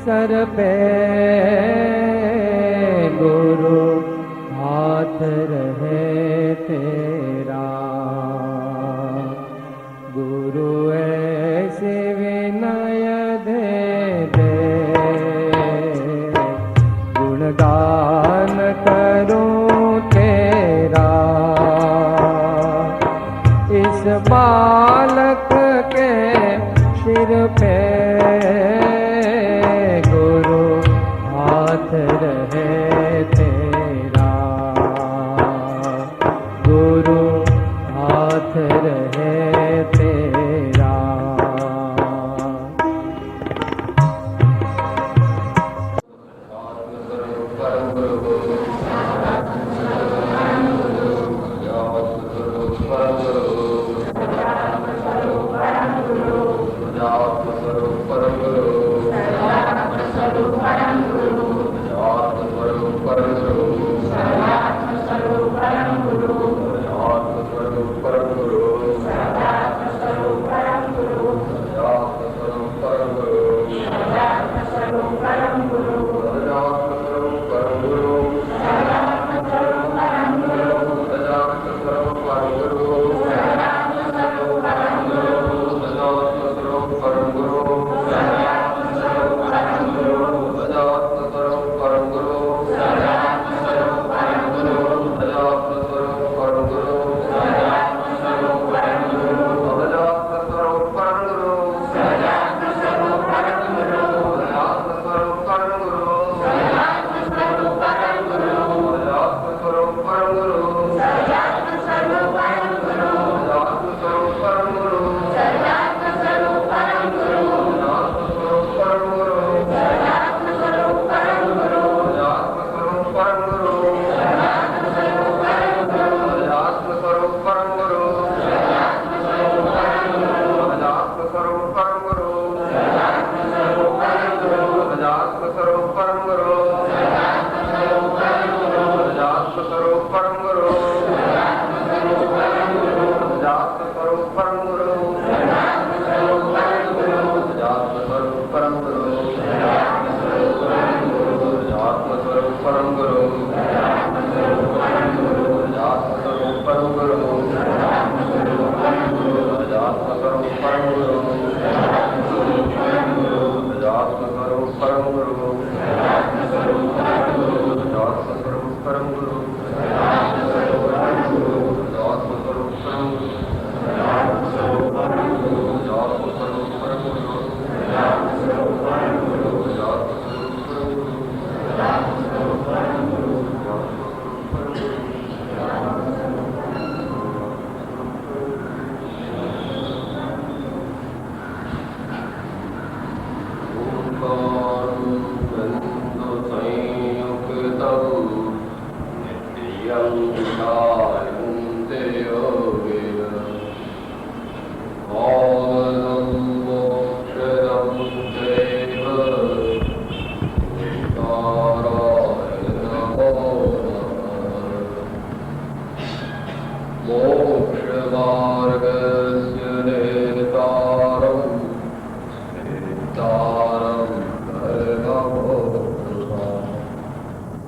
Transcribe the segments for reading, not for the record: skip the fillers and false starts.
Sir पे गुरु हाथ रहे तेरा, गुरु ऐसे विनय दे दे, गुणगान करूं तेरा। इस बालक के सिर पे गुरु हाथ रहे तेरा, गुरु हाथ रहे तेरा।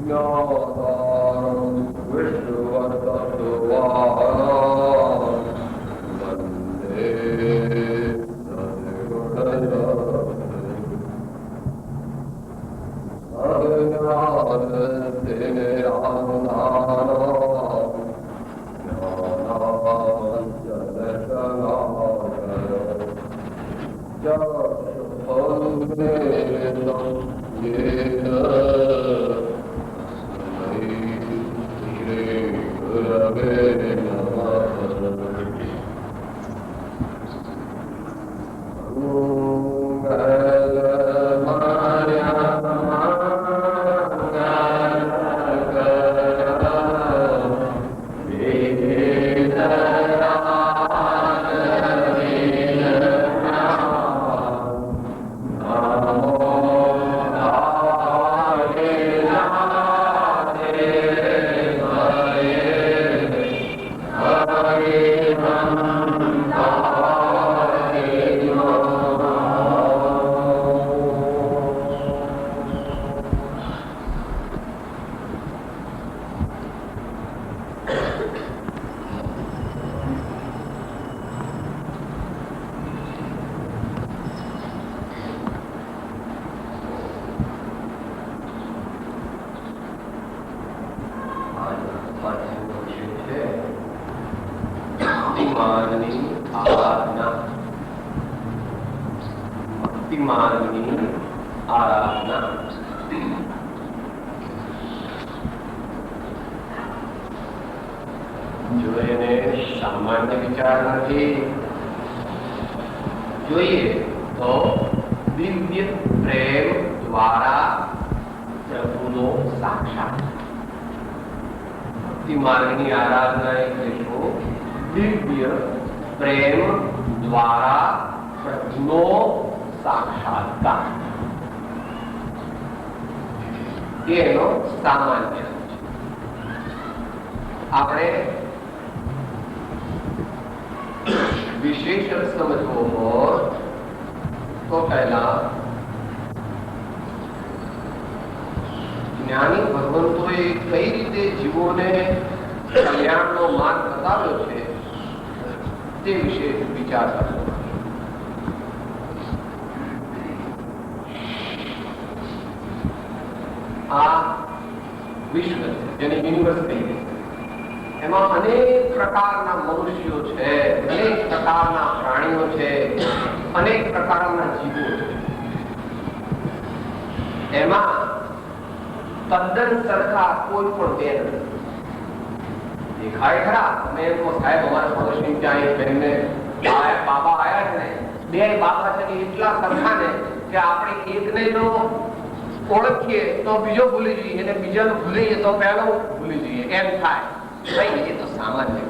Namo માર્ગની આરાધના. જો એને સામાન્ય વિચાર નથી, જોઈએ તો દિવ્ય પ્રેમ દ્વારા પ્રભુનો સાક્ષાત. ભક્તિ માર્ગની આરાધના એટલે શું? દિવ્ય પ્રેમ દ્વારા પ્રભુનો સાક્ષાત્કાર. એનો સામાન્ય. આપણે વિશેષ સમજવો હોય તો પહેલા જ્ઞાની ભગવંતોએ કઈ રીતે જીવોને કલ્યાણનો માર્ગ બતાવ્યો છે તે વિશે વિચાર કરવો. આ વિશ્વ જેને યુનિવર્સ કહીએ, એમાં અનેક પ્રકારના મનુષ્યો છે, અનેક પ્રકારના પ્રાણીઓ છે, અનેક પ્રકારના જીવો છે. એમાં તદ્દન સરખા કોઈ પણ બે નથી. દેખાય ખરા, તમે એમ કહો સાહેબ અમારા પડોશી ત્યાં બહેનને બાબા આવ્યા છે ને, બે બાબા છે ને એટલા સરખા ને કે આપણે એકને જો ઓળખીએ તો બીજો ભૂલી જઈએ, અને બીજાને ભૂલીએ તો પહેલો ભૂલી જઈએ, એમ થાય. એ તો સામાન્ય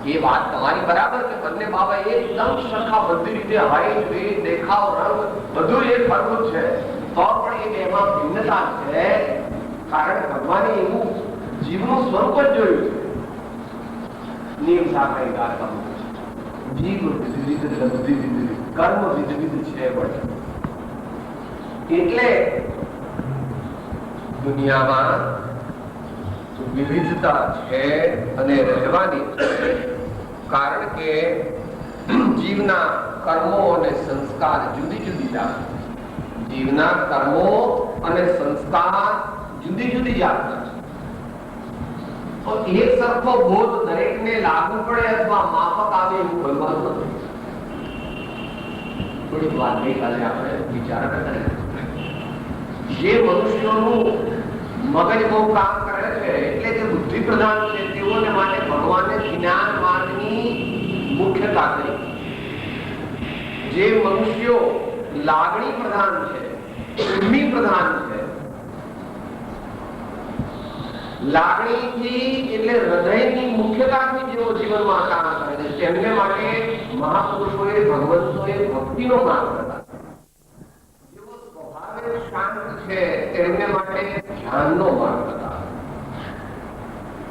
એ વાત તમારી બરાબર કે બંને બાબા એકદમ સરખા, બધી રીતે હાઈટ, વેટ, દેખાવ, રંગ બધું એક સરખું છે, તો પણ એ બેમાં ભિન્નતા છે. કારણ ભગવાને એવું જીવનું સ્વરૂપ જ જોયું છે. નિયમ સાકારીકાર કર્મ, જીવ વિવિધ, લબ્ધિ વિવિધ, કર્મ વિવિધ છે. એટલે દુનિયામાં વિવિધતા છે અને રહેવાની છે. કારણ કે જીવના કર્મો અને સંસ્કાર જુદી જુદી જાતના. જીવના કર્મો અને સંસ્કાર જુદી જુદી જાતના છે. તો એક સરખો બોધ દરેકને લાગુ પડે અથવા માફક આવે એવું બોલવાનું નથી. થોડીક વાત ગઈકાલે આપણે વિચાર કરતા, જે મનુષ્યોનું મગજ બહુ કામ કરે છે, એટલે જે બુદ્ધિ પ્રધાન છે, તેઓને માટે ભગવાને જ્ઞાન માર્ગની મુખ્યતા કરી. જે મનુષ્યો લાગણી પ્રધાન છે, ઉર્મી પ્રધાન છે, લાગણીથી એટલે હૃદયની મુખ્યતાથી જેઓ જીવનમાં કામ કરે છે, તેમને માટે મહાપુરુષોએ, ભગવંતોએ ભક્તિનો માર્ગ બતાવ્યો. જેઓ સ્વભાવે શાંત છે, તેમને માટે ધ્યાનનો માર્ગ બતાવ્યો.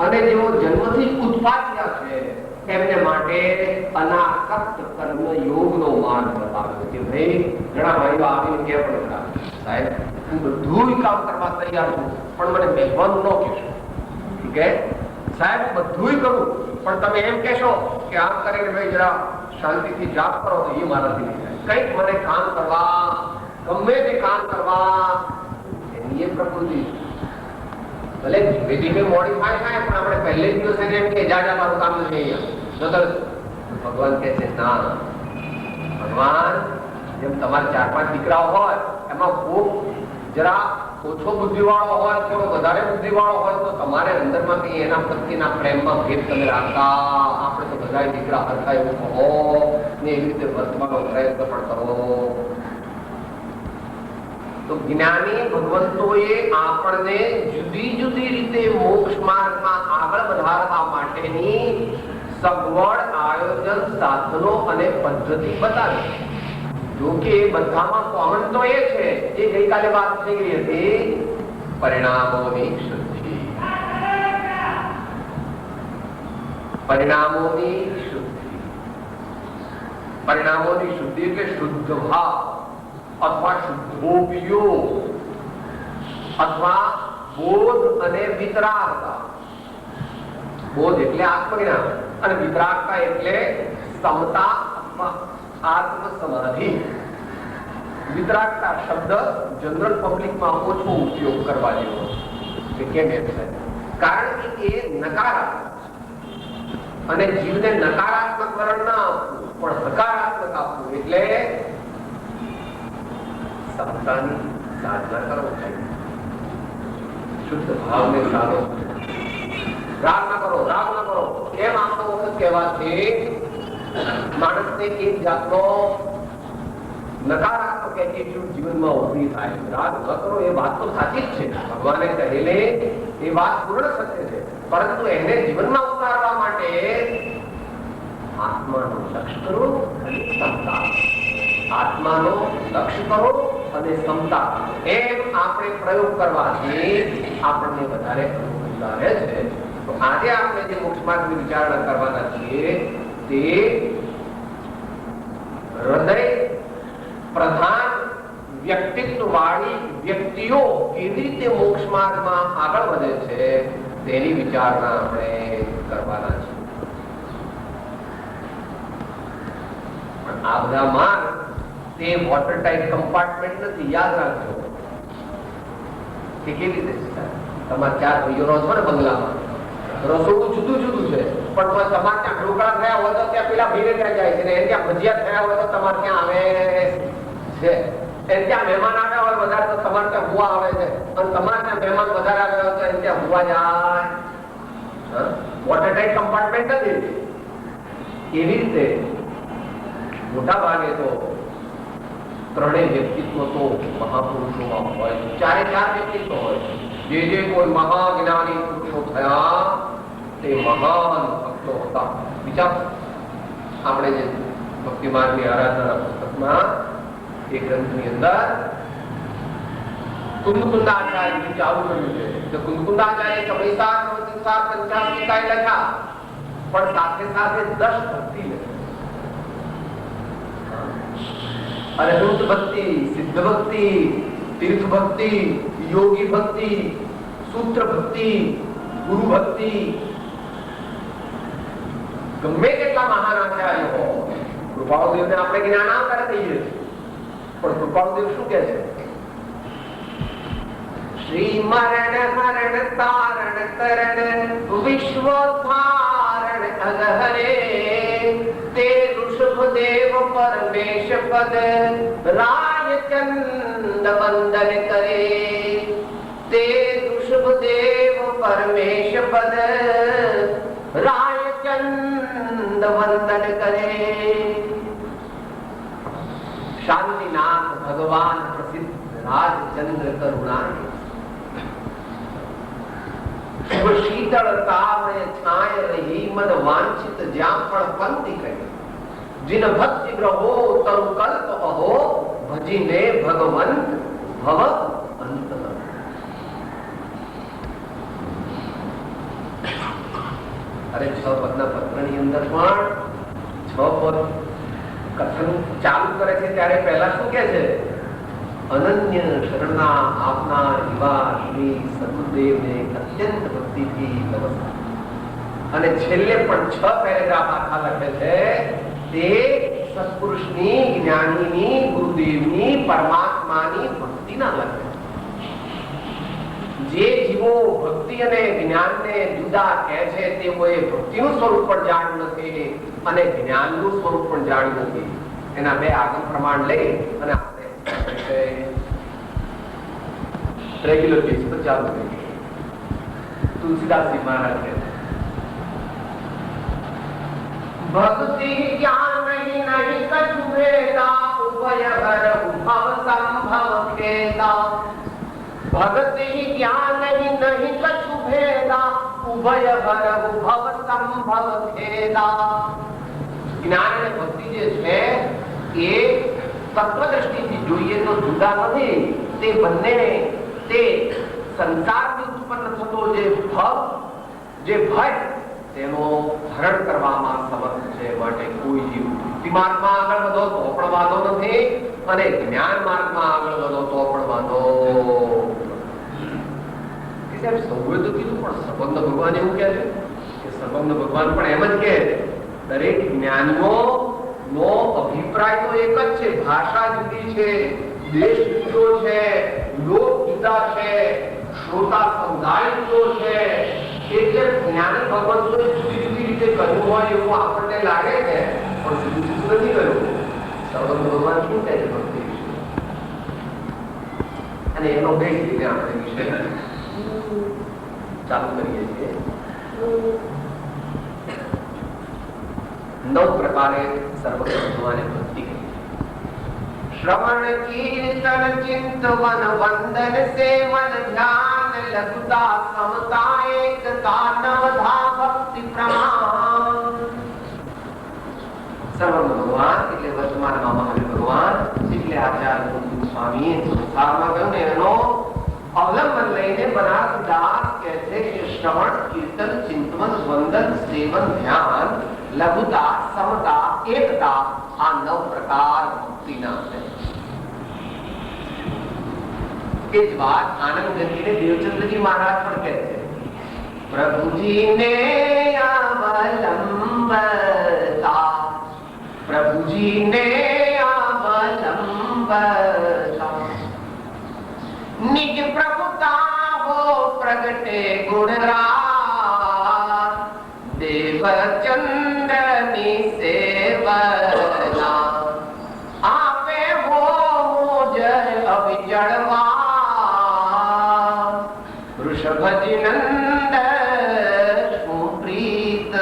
અને જેઓ જન્મથી ઉત્પાત્યા છે, તેમને માટે અનાસક્ત કર્મ યોગનો માર્ગ બતાવ્યો. કે ભાઈ ઘણા ભાઈઓ આવીને કે પણ સાહેબ હું બધું કામ કરવા તૈયાર છું, પણ મને બેસવાનું ન કહેશો. ઠીક હે સાહેબ, હું બધું કરું, પણ તમે એમ કહેશો કે આમ કરીને ભાઈ જરા શાંતિથી જાપ કરો, તો એ મારાથી નહીં થાય. કંઈક મને કામ કરવા, ગમે તે કામ કરવા, એની એ પ્રકૃતિ. ભલે ધીમે ધીમે મોડીફાય થાય, પણ આપણે પહેલે જ દિવસે એમ કે જા મારું કામ નથી અહીંયા. ભગવાન કહે છે ના, ભગવાન જેમ તમારા 4-5 દીકરાઓ હોય, એમાં ખૂબ જરા ઓછો બુદ્ધિવાળો હોય, થોડો વધારે બુદ્ધિવાળો હોય, તો તમારે અંદરમાં કઈ એના પ્રત્યેના પ્રેમમાં ભેદ તમે રાખતા. આપણે તો બધા દીકરા હરખા એવું કહો ને એવી રીતે વર્તવાનો પ્રયત્ન પણ કરો. તો જ્ઞાની ભગવંતોએ આપણને જુદી જુદી રીતે મોક્ષ માર્ગમાં આગળ વધારવા માટેની સગવડ, આયોજન, સાધનો અને પદ્ધતિ બતાવી. જો કે બધામાં કોમન તો એ છે, જે ગઈકાલે વાત થઈ ગઈ હતી, પરિણામોની શુદ્ધિ. પરિણામોની શુદ્ધિ, પરિણામોની શુદ્ધિ એટલે શુદ્ધ ભાવ અથવા શુદ્ધોપયોગ અથવા બોધ અને વિતરાગતા. બોધ એટલે આત્મજ્ઞાન અને વિતરાગતા એટલે સમતા અથવા આત્મ સમાધિ. વિતરાગતા શબ્દ જનરલ પબ્લિકમાં ઓછો ઉપયોગ કરવા જેવો છે. કેમ એમ છે? કારણ કે એ નકારાત્મક અને જીવને નકારાત્મક વલણ ના આપવું, પણ હકારાત્મક આપવું. એટલે ક્ષમતાની સાધના કરો, શુદ્ધ ભાવને સાધો, રાગ ના કરો, રાગ ના કરો એમ આપણો વખત કહેવાથી માણસને એક જાતનો નકારાત્મક એટીટ્યુડ જીવનમાં ઉભી થાય. રાગ ન કરો એ વાત તો સાચી જ છે, ભગવાને કહેલે એ વાત પૂર્ણ સત્ય છે, પરંતુ એને જીવનમાં ઉતારવા માટે આત્માનો લક્ષ્ય કરો અને ક્ષમતા, આત્માનો લક્ષ્ય કરો અને ક્ષમતા, એમ આપણે પ્રયોગ કરવાથી આપણને વધારે અનુકૂળતા રહે છે. તો આજે આપણે જે મોક્ષ માર્ગની વિચારણા કરવાના છીએ તે હૃદય પ્રધાન વ્યક્તિત્વ વાળી વ્યક્તિઓ કેવી રીતે મોક્ષ માર્ગમાં આગળ વધે છે તેની વિચારણા આપણે કરવાના છે. આ બધા માર્ગ તે વોટર ટાઈપ કમ્પાર્ટમેન્ટ નથી, યાદ રાખજો કે કેવી રીતે તમારે 4 ભાઈઓ રહો છો ને બંગલામાં, રસોડું જુદું જુદું છે, પણ તમારે ત્યાં ઢોકળા થયા હોય તો ત્યાં પેલા ભાઈને ત્યાં જાય છે, એને ત્યાં ભજીયા થયા હોય તો તમારે ત્યાં આવે છે, એને ત્યાં મહેમાન આવ્યા હોય વધારે તો તમારે ત્યાં ભૂવા આવે છે, અને તમારે ત્યાં મહેમાન વધારે આવ્યા હોય તો એને ત્યાં ભૂવા જાય. વોટર ટાઈપ કમ્પાર્ટમેન્ટ નથી. એવી રીતે મોટા ભાગે તો ત્રણેય વ્યક્તિત્વ તો મહાપુરુષોમાં હોય, 4 વ્યક્તિત્વ હોય. જે કોઈ મહાજ્ઞાની પુરુષો થયા તે મહાન ભક્તો હતા. વિચાર, આપણે જે ભક્તિ માર્ગની આરાધના પુસ્તકમાં એ ગ્રંથની અંદર કુંદકુંદાચાર્ય ચાલુ કર્યું છે. તો કુંદકુંદાચાર્ય 50 લખ્યા, પણ સાથે સાથે 10 ભક્તિ લખી. અને શુદ્ધ ભક્તિ, સિદ્ધ ભક્તિ, તીર્થ ભક્તિ, યોગી ભક્તિ, સૂત્ર ભક્તિ, ગુરુ ભક્તિ, ગમે કેટલા મહાન આચાર્ય હો. કૃપાળુદેવને આપણે જ્ઞાનાવતાર કહીએ છીએ, પણ કૃપાળુદેવ શું કહે છે? શ્રી મરણ હરણ તારણ તરણ વિશ્વોદ્ધારણ અગહરે તે ઋષભદેવ પરમેશ પદ રાય ચંદ વંદન કરે. તે ઋષભદેવ પરમેશ પદ રાય ચંદ વંદન કરે. શાંતિનાથ ભગવાન પ્રસિદ્ધ રાજચંદ્ર કરુણાય શીતળ તાવણે છાય રહી મન વાંછિત જ્યાં પણ પંક્તિ કહી. जिन भक्ति ग्रहो तरु कल्प अहो भजीने भगवंत भव अंत. अरे 6 પદના પત્રની અંદર પણ 6 પદ કથન ચાલુ કરે છે ત્યારે પહેલા શું કહે છે? અનન્ય શરણા આપનાર એવા શ્રી સદગુરુદેવને અત્યંત ભક્તિથી નમસ્કાર. અને છેલ્લે પણ 6 પેરેગ્રાફ આખા લખે છે તે સત્પુરુષની, જ્ઞાનીની, ગુરુદેવની, પરમાત્માની ભક્તિના લખે. જે જીવો ભક્તિ અને જ્ઞાનને જુદા કહે છે તેઓએ ભક્તિનું સ્વરૂપ પણ જાણ્યું નથી અને જ્ઞાનનું સ્વરૂપ પણ જાણ્યું નથી. એના 2 આગમ પ્રમાણ લઈ અને આપણે રેગ્યુલર બેઝ પર ચાલુ કરીએ. તુલસીદાસજી મહારાજ કહે ભક્તિ જ્ઞાન નહીં કछु ભેદા ઉભય હર ઉભવ સંભવ ખેદા. ભક્તિ જ્ઞાન નહીં કछु ભેદા ઉભય હર ઉભવ સંભવ ખેદા. જ્ઞાન અને ભક્તિ જે છે એ તત્વદ્રષ્ટિથી જોઈએ તો જુદા નથી. તે બંને તે સંસારથી ઉત્પન્ન થતો જે ભય તેનો હરણ કરવામાં સમર્થ છે. માટે કોઈ જીવ ભક્તિ માર્ગમાં આગળ વધો તો પણ વાંધો નથી અને જ્ઞાન માર્ગમાં આગળ વધો તો પણ વાંધો. સૌએ તો કીધું, પણ સર્વજ્ઞ ભગવાન એવું કહે છે કે સર્વજ્ઞ ભગવાન પણ એમ જ કહે દરેક જ્ઞાનીઓ નો અભિપ્રાય તો એક જ છે, ભાષા જુદી છે, દેશ જુદો છે, લોક જુદા છે, શ્રોતા સમુદાય જુદો છે. એટલે જ્ઞાની ભગવંતોએ જુદી જુદી રીતે કહ્યું હોય એવું આપણને લાગે છે, પણ જુદું જુદું નથી કહ્યું. સર્વજ્ઞ ભગવાન શું કહે છે ભક્તિ વિશે? અને એનો બેઝ લઈને આપણે વિષય ચાલુ કરીએ છીએ. 9 પ્રકારે સર્વભગવાને ભક્તિ કરી. श्रवण कीर्तन चिंतवन वंदन सेवन ध्यान लघुता समता एकता नवधा भक्ति प्रमाण. सर्व भगवान એટલે વર્તમાનમાં મહાવીર ભગવાન એટલે આચાર્ય સ્વામી સંસારમાં ગયો ને એનો અવલંબન લઈને બનારદાસ કહે છે કે શ્રવણ કીર્તન ચિંતન વંદન સેવન ધ્યાન લઘુતા સમતા એકતા આ 9 પ્રકાર ભક્તિના છે. એ જ વાત આનંદ ગતિને દેવચંદ્રજી મહારાજ પણ કહે છે. પ્રભુજીને અવલંબતા પ્રભુજીને અવલંબતા निज प्रभुता हो प्रगटे गुणराज देवचंद्रनी सेवना आपे हो जय अविजड़वा वृषभजी नंद सुप्रीतड़ी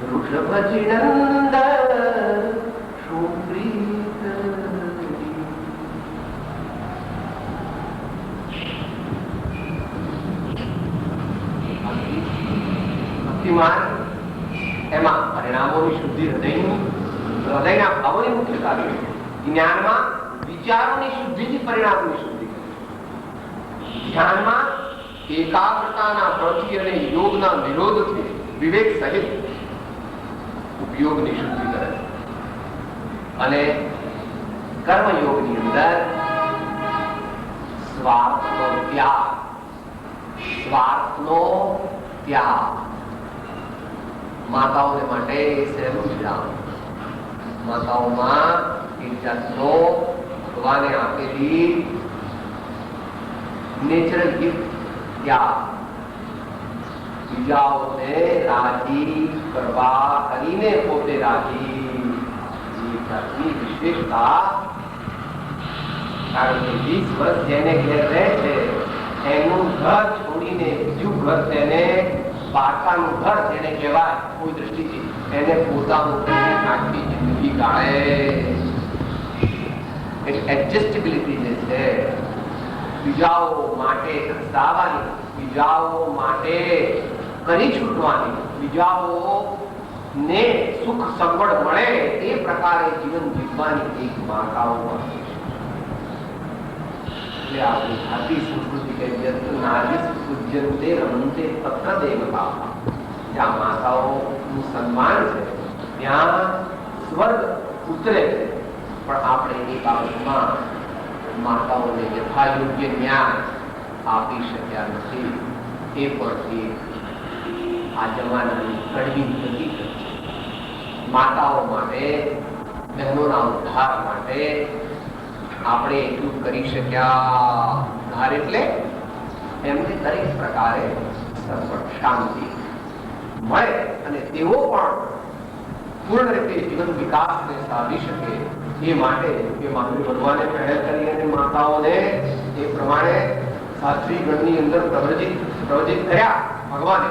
वृषभजी नंद એમાં પરિણામોની શુદ્ધિ હૃદયના ભાવોની મુખ્ય કાર્ય. જ્ઞાનમાં વિચારોની શુદ્ધિથી પરિણામોની શુદ્ધિ કરે. ધ્યાનમાં એકાગ્રતાના પ્રતિ અને યોગના વિરોધથી વિવેક સહિત ઉપયોગની શુદ્ધિ કરે. અને કર્મયોગની અંદર સ્વાર્થનો ત્યાગ માતાઓને માટે સહેલું વિધાન. માતાઓમાં એક જાતનો ભગવાને આપેલી નેચરલ ગિફ્ટ ત્યાગ. બીજાઓને રાજી કરવા કરીને પોતે રાજી જાતની વિશેષતા. કારણ કે 20 વર્ષ જેને ઘેર રહે છે એનું ઘર છોડીને બીજું ઘર તેને પારકાનું ઘર જેને કહેવાય કોઈ દ્રષ્ટિથી એને પોતાનું આખી જિંદગી ગાળે. એડજસ્ટેબિલિટી જે છે બીજાઓ માટે ખર્ચાવાની, બીજાઓ માટે કરી છૂટવાની, બીજાઓને સુખ સગવડ મળે એ પ્રકારે જીવન જીવવાની એક માતાઓમાં એટલે આપણી ભારતીય સંસ્કૃતિ કે નારી પૂજ્યંતે રમંતે તત્ર દેવતા. જ્યાં માતાઓનું સન્માન છે ત્યાં સ્વર્ગ ઉતરે છે. પણ આપણે એ બાબતમાં માતાઓને યથાયોગ્ય ન્યાય આપી શક્યા નથી. એ પણ આ જમાનાની કડવી હકીકત છે. માતાઓ માટે, બહેનોના ઉદ્ધાર માટે આપણે એટલું કરી શક્યા. ઉદ્ધાર એટલે એમને દરેક પ્રકારે શાંતિ મળે અને તેઓ પણ પૂર્ણ રીતે જીવન વિકાસને સાધી શકે એ માટે એ મહાવીર ભગવાને પહેલ કરી અને માતાઓને એ પ્રમાણે સાત્વિક ગણની અંદર પ્રવજિત કર્યા ભગવાને.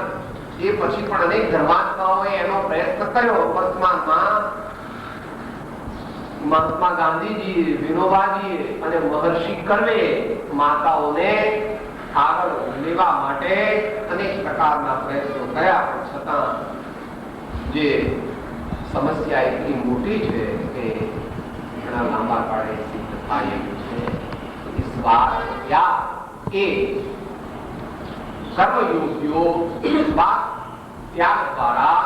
એ પછી પણ અનેક ધર્માત્માઓએ એનો પ્રયત્ન કર્યો. વર્તમાનમાં મહાત્મા ગાંધીજી, વિનોબાજી અને મહર્ષિ કર્વે માતાઓને આગળ લેવા માટે અનેક પ્રકારના પ્રયત્નો કર્યા. છતાં જે સમસ્યા એટલી મોટી છે કે ઘણા લાંબા કાળે સિદ્ધ થાય એવું છે. સ્વાર્થ ત્યાગ એ કર્મયોગીઓ સ્વાર્થ ત્યાગ દ્વારા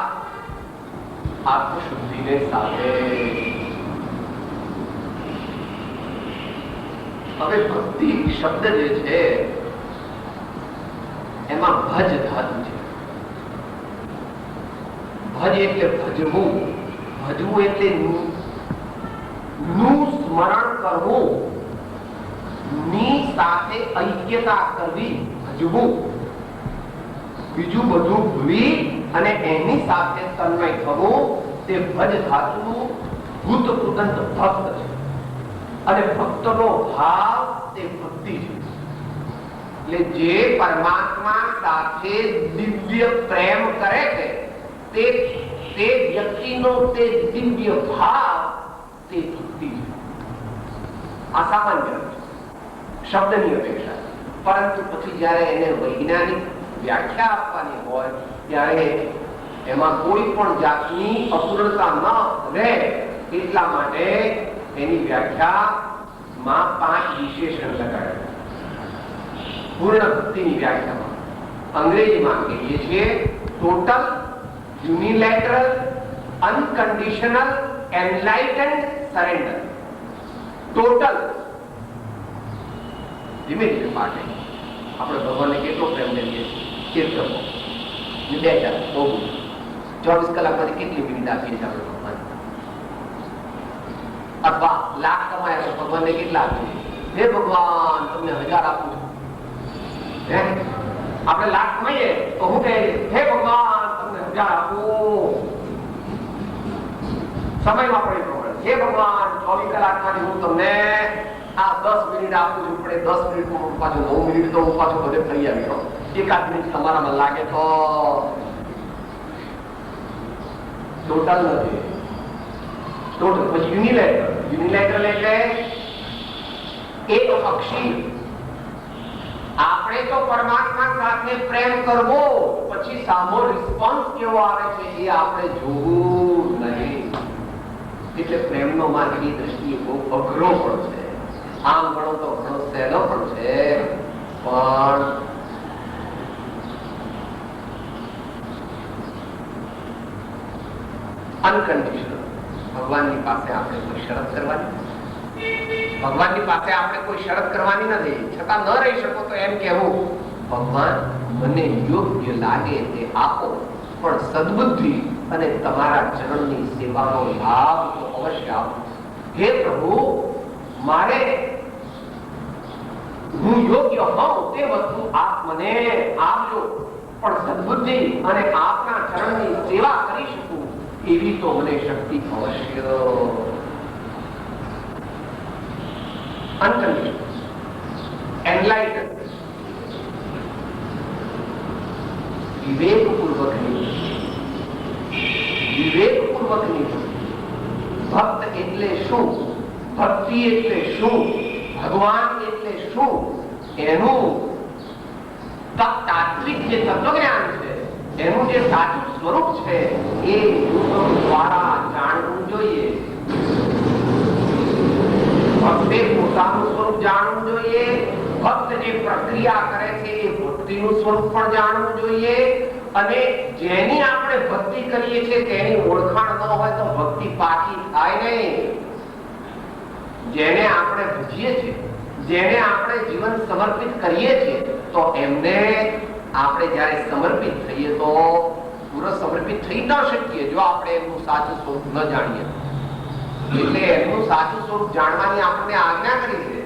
આત્મશુદ્ધિને સાધે. હવે ભક્તિ શબ્દ જે છે એમાં ભજ ધાતુ છે. ભજ એટલે ભજવું, ભજવું એટલે નું સ્મરણ કરવું, ની સાથે ઐક્યતા કરવી, ભજવું. બીજું બધું ભૂલી અને એની સાથે તન્મય થવું તે ભજ ધાતુનું ભૂત કૃદંત ભક્ત છે. અને ભક્તનો ભાવ તે ભક્તિ છે. એટલે જે પરમાત્મા સાથે દિવ્ય પ્રેમ કરે છે તે વ્યક્તિનો તે દિવ્ય ભાવ તે ભક્તિ છે. આ સામાન્ય શબ્દની અપેક્ષા, પરંતુ પછી જયારે એને વૈજ્ઞાનિક વ્યાખ્યા આપવાની હોય ત્યારે એમાં કોઈ પણ જાતની અપૂર્ણતા ન રહે એટલા માટે એની વ્યાખ્યામાં 5 વિશેષણ લગાડે. પૂર્ણ ભક્તિની વ્યાખ્યામાં અંગ્રેજીમાં કહીએ છીએ total, unilateral, unconditional, enlightened surrender. Total ધીમે ધીમે પાટે આપણે ભગવાનને કેટલો પ્રેમ કરીએ છીએ, 24 કલાકમાંથી કેટલી મિનિટ આપીએ છીએ આપણે ભગવાન? અથવા લાખ કમાયા તો ભગવાનને કેટલા આપીએ? હે ભગવાન તમને 1000 આપું છું. આપણે લાખ કમાઈએ તો હું કહે હે ભગવાન તમને 1000 આપું. સમયમાં પડી પ્રમાણે હે ભગવાન 24 કલાકમાંથી હું તમને આ 10 મિનિટ આપું છું, પણ 10 મિનિટમાં હું પાછું 9 મિનિટ તો હું પાછું બધે ફરી આવ્યો. એકાદ મિનિટ તમારામાં લાગે તો ટોટલ નથી. ટોટલ. પછી યુનિલેટરલ એટલે એક અક્ષી. આપણે તો પરમાત્મા સાથે પ્રેમ કરવો, પછી સામો રિસ્પોન્સ કેવો આવે છે એ આપણે જોવું નહીં. એટલે પ્રેમનો માર્ગની દ્રષ્ટિએ બહુ અઘરો પણ છે. આમ ગણો તો ઘણો સહેલો પણ છે, પણ અનકન્ડિશનલ. ભગવાનની પાસે આપણે કોઈ શરત કરવાની, ભગવાનની પાસે આપણે કોઈ શરત કરવાની નથી. છતાં ન રહી શકો તો એમ કહેવું ભગવાન મને યોગ્ય લાગે તે આપો, પણ સદબુદ્ધિ અને તમારા ચરણની સેવાનો લાભ તો અવશ્ય આપો. હે પ્રભુ, મારે હું યોગ્ય હોઉં તે વસ્તુ આપ મને આપજો, પણ સદબુદ્ધિ અને આપના ચરણની સેવા કરી શકું એવી તો મને શક્તિ અવશ્ય. અનકન્ડિશનલ, એનલાઇટન્ડ, વિવેકપૂર્વકની ભક્ત એટલે શું, ભક્તિ એટલે શું, ભગવાન એટલે શું, એનું તાત્વિક જે તત્વજ્ઞાન છે, એનું જે સાચું સ્વરૂપ છે એ દ્વારા જાણવું જોઈએ. ભક્તે પોતાનું સ્વરૂપ જાણવું જોઈએ. ભક્ત જે પ્રક્રિયા કરે છે એ ભક્તિનું સ્વરૂપ પણ જાણવું જોઈએ. અને જેની આપણે ભક્તિ કરીએ છીએ તેની ઓળખાણ ન હોય તો ભક્તિ પાકી થાય નહીં. જેને આપણે ભજીએ છીએ, જેને આપણે જીવન સમર્પિત કરીએ છીએ, તો એમને આપણે જ્યારે સમર્પિત થઈએ તો પૂરો સમર્પિત થઈ ન શકીએ જો આપણે એમનું સાચું સ્વરૂપ ન જાણીએ. એટલે એમનું સાચું સ્વરૂપ જાણવાની આપણને આજ્ઞા કરી છે.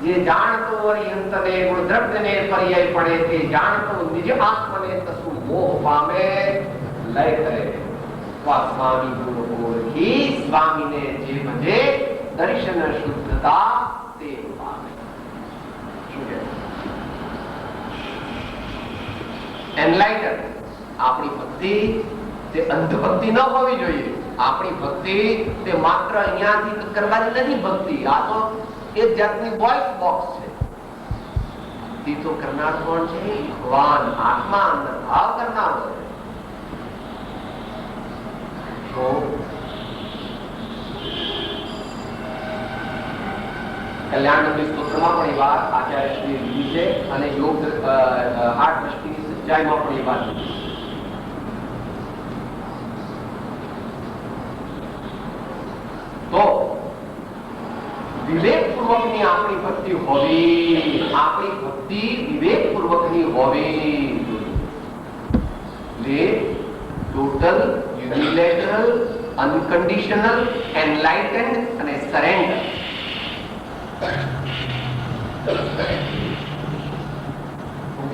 જે જાણતો અરિહંતને ગુણદ્રવ્યને પર્યાય પડે તે જાણતો નિજ આત્મને તસુ મોહ પામે લય કરે. સ્વામી ગુણ ઓળખી સ્વામીને જે ભજે દર્શન શુદ્ધતા તે પામે. એનલાઇટન આપણી ભક્તિ તે અંધભક્તિ ન હોવી જોઈએ. આપણી ભક્તિ તે માત્ર અહીંયાથી કરવાની નથી ભક્તિ. આ તો એક જાતની વોઇસ બોક્સ છે. તે તો કરનાર કોણ છે? ભગવાન આત્મા અંદર ભાવ કરનાર હોય. તો કલ્યાણની સ્તોત્રમાં પણ એ વાત આચાર્ય શ્રી લીધી છે અને યોગ 8 દ્રષ્ટિની સચ્ચાઈમાં પણ એ વાત લીધી છે. તો વિવેકપૂર્વકની આપણી ભક્તિ હોવી, આપણી ભક્તિ વિવેકપૂર્વકની હોવી. ટોટલ, યુનિલેટરલ, અનકન્ડિશનલ, એનલાઇટન્ડ અને સરેન્ડર.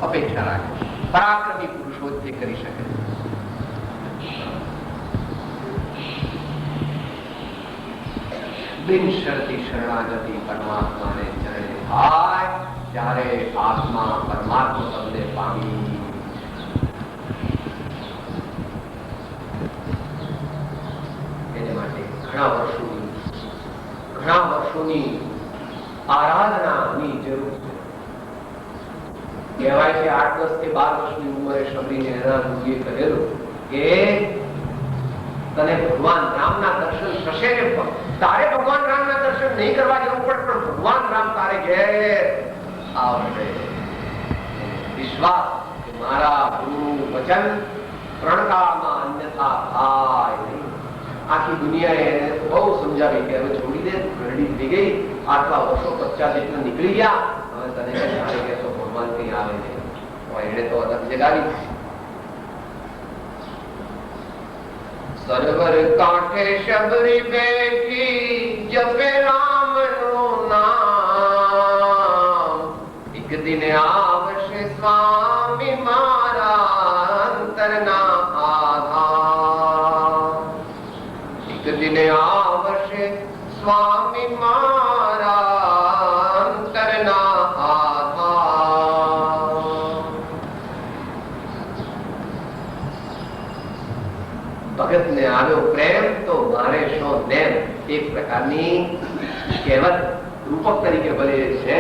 અપેક્ષા રાખે પરાક્રમી પુરુષો તે કરી શકે. બિન શરતી શરણાગતિ પરમાત્માને ચરણે થાય ત્યારે આત્મા પરમાત્મા પદને પામી. એને માટે ઘણા વર્ષોની આરાધનાની જરૂર છે. કહેવાય છે 8 વર્ષથી 12 વર્ષની ઉંમરે શબરીને એના ગુરુએ કહેલું કે તને ભગવાન રામના દર્શન થશે ને, તારે ભગવાન રામના દર્શન નહીં કરવા જવું પડે, પણ ભગવાન રામ તારે ઘેર આવશે. વિશ્વાસ કે મારા ગુરુનું વચન ત્રણકાળમાં અન્યથા થાય નહીં. આખી દુનિયાએ એને બહુ સમજાવી કે હવે છોડી દે, ઘરડી થઈ ગઈ, આટલા વર્ષો 50 જેટલા નીકળી ગયા, હવે તને કઈ જાણે કે તો ભગવાન કઈ આવે નહીં. એને તો અલગ જગાવી. સરોવર કાંઠે શબરી બેઠી જપે રામનું નામ, એક દિને આવશે સ્વામી મારા અંતરના આધાર. એક દિને આવશે સ્વામી મારા અંતરના આધાર. ભગતને આવ્યો પ્રેમ તો મારે શો નેમ, એક પ્રકારની કહેવત રૂપક તરીકે ભલે છે,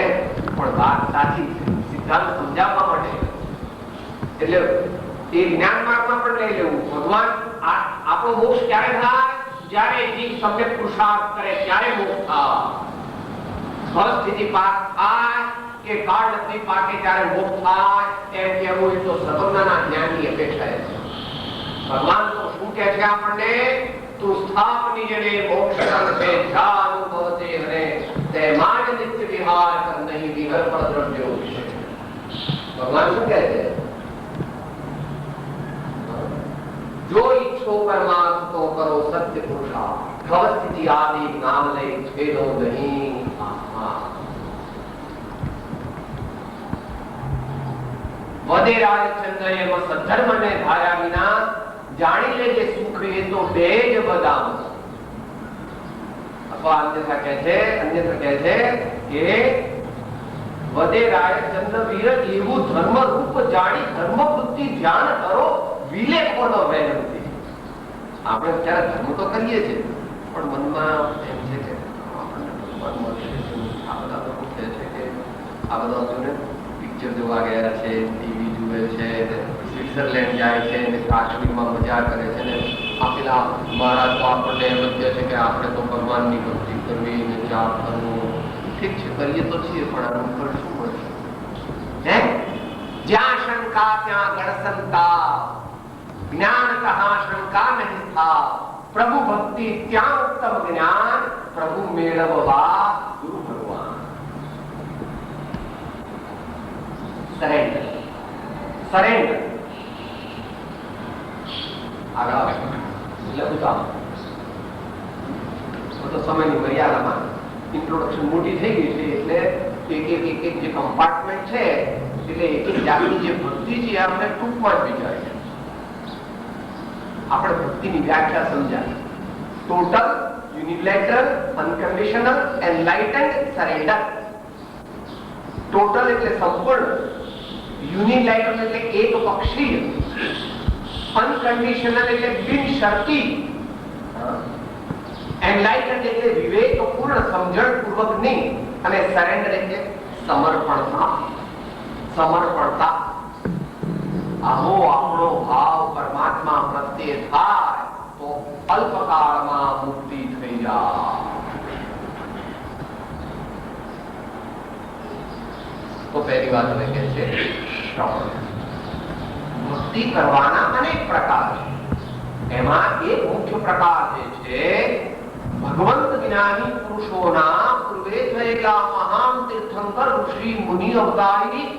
પણ વાત સાચી છે. સિદ્ધાંત સમજાવવા માટે એટલે એ જ્ઞાન માર્ગમાં પણ લઈ લેવું. ભગવાન આપણો મોક્ષ ક્યારે થાય? જ્યારે જીવ સમ્યક પુરુષાર્થ કરે ત્યારે મોક્ષ થાય. સ્વસ્થિતિ પાક થાય કે કાળ નથી પાકે ત્યારે મોક્ષ થાય એમ કહેવું એ તો સર્વજ્ઞના જ્ઞાનની અપેક્ષા છે. ભગવાન તો શું કહે છે આપણને? તું સ્થાપની જને મોક્ષ સે જાનુભવતે હરે તે માન નિત્ય વિહાર કર નહીં વિહર પર દ્રવ્યો વિશે. ભગવાન શું કહે છે? જો ઈચ્છો પરમાર્થ તો કરો સત્ય પુરુષાર્થ, ભવસ્થિતિ આદિ નામ લે છેદો નહીં આત્મા. વધે રાજચંદ્ર એમાં સદ્ધર્મને ધાર્યા વિના જાણી લેજે સુખ એ તો બે જ બદામ. અથવા અન્યથા કહે છે કે વધે રાજચંદ્ર વીર એવું ધર્મ રૂપ જાણી ધર્મ વૃત્તિ ધ્યાન કરો, વિલેખોનો વેર નથી. આપણે ત્યારે ધર્મ તો કરીએ છીએ, પણ મનમાં એમ છે કે આપણને ભગવાન મળશે. આ બધા લોકો કહે છે કે આ બધા જોને પિક્ચર જોવા ગયા છે, ટીવી જુએ છે, સ્વિટ્ઝરલેન્ડ જાય છે, કાશ્મીરમાં મજા કરે છે ને પેલા મહારાજ તો આપણને એમ જ કહે છે કે આપણે તો ભગવાનની ભક્તિ કરવી ને જાપ કરવું. ઠીક છે, કરીએ તો છીએ, પણ આનું ફળ શું મળશે? જ્યાં શંકા ત્યાં ગણસંતા, જ્ઞાન કહા શંકા નહીં થા, પ્રભુ ભક્તિ ત્યાં ઉત્તમ જ્ઞાન, પ્રભુ મેળવવા ગુરુ ભગવાન. સરેન્ડર આગળ લખું તો સમયની મર્યાદામાં ઇન્ટ્રોડક્શન મોટી થઈ ગઈ છે, એટલે એક જે કમ્પાર્ટમેન્ટ છે, એટલે એક જાતની જે ભક્તિ છે આપણે ટૂંકમાં જ વિચારી છે. આપણે ભક્તિની વ્યાખ્યા સમજાય. Total, unilateral, unconditional, enlightened, surrender. Total એટલે સંપૂર્ણ, યુનિલેટરલ એટલે એક પક્ષીય, અનકન્ડિશનલ એટલે બિન શરતી, એનલાઇટન્ડ એટલે વિવેકપૂર્ણ સમજણપૂર્વકની, અને સરેન્ડર એટલે સમર્પણતા. આવો આપણો ભાવ પરમાત્મા પ્રત્યે થાય તો અલ્પકાળમાં મુક્તિ થઈ જાય. તો પહેલી વાત હવે કે છે શ્રવણ. ભક્તિ કરવાના અનેક પ્રકાર છે. એમાં એક મુખ્ય પ્રકાર જે છે ભગવંત જ્ઞાની પુરુષોના પૂર્વે થયેલા મહાન તીર્થંકર ઋષિ મુનિ અવતારી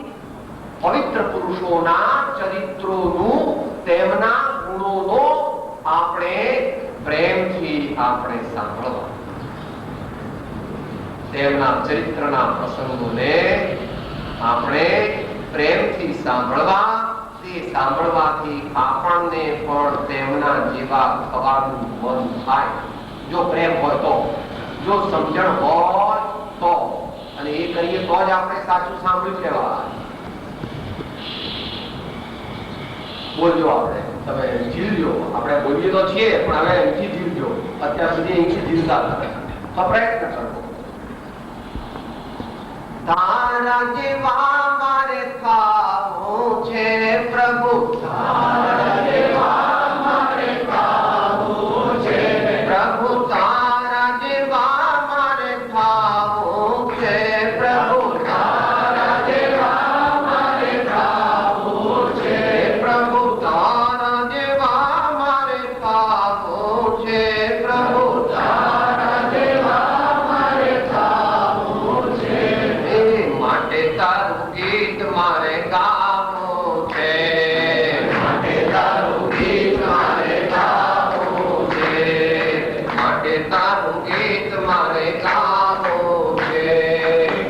પવિત્ર પુરુષોના ચરિત્રોનું, તેમના ગુણોનો આપણે પ્રેમથી આપણે સાંભળવા, તેમના ચરિત્રના પ્રસંગોને આપણે પ્રેમથી સાંભળવા. તે સાંભળવાથી આપણને પણ તેમના જેવા થવાનું મન થાય. જો પ્રેમ હોય તો જો સમજણ હોય તો, અને એ કરીએ તો જ આપણે સાચું સાંભળ્યું કહેવાય. બોલજો, આપણે તમે ઝીલજો. આપણે બોલીએ તો છીએ પણ હવે અહીંથી ઝીલજો. અત્યાર સુધી અહીંથી ઝીલતા હતા. પ્રયત્ન કરવો. તારા જેવા મારે થાવું છે પ્રભુ, તારા જેવા મારે થાવું છે પ્રભુ, તારા જેવા મારે થાવું છે પ્રભુ, તારા જેવા મારે થાવું છે પ્રભુ, તારા જેવા મારે થાવું છે પ્રભુ, તારા જેવા મારે થાવું છે. માટે તારું ગીત મારે ગાવું છે, માટે તારું ગીત મારે ગાવું છે, માટે તારું ગીત મારે ગાવું છે,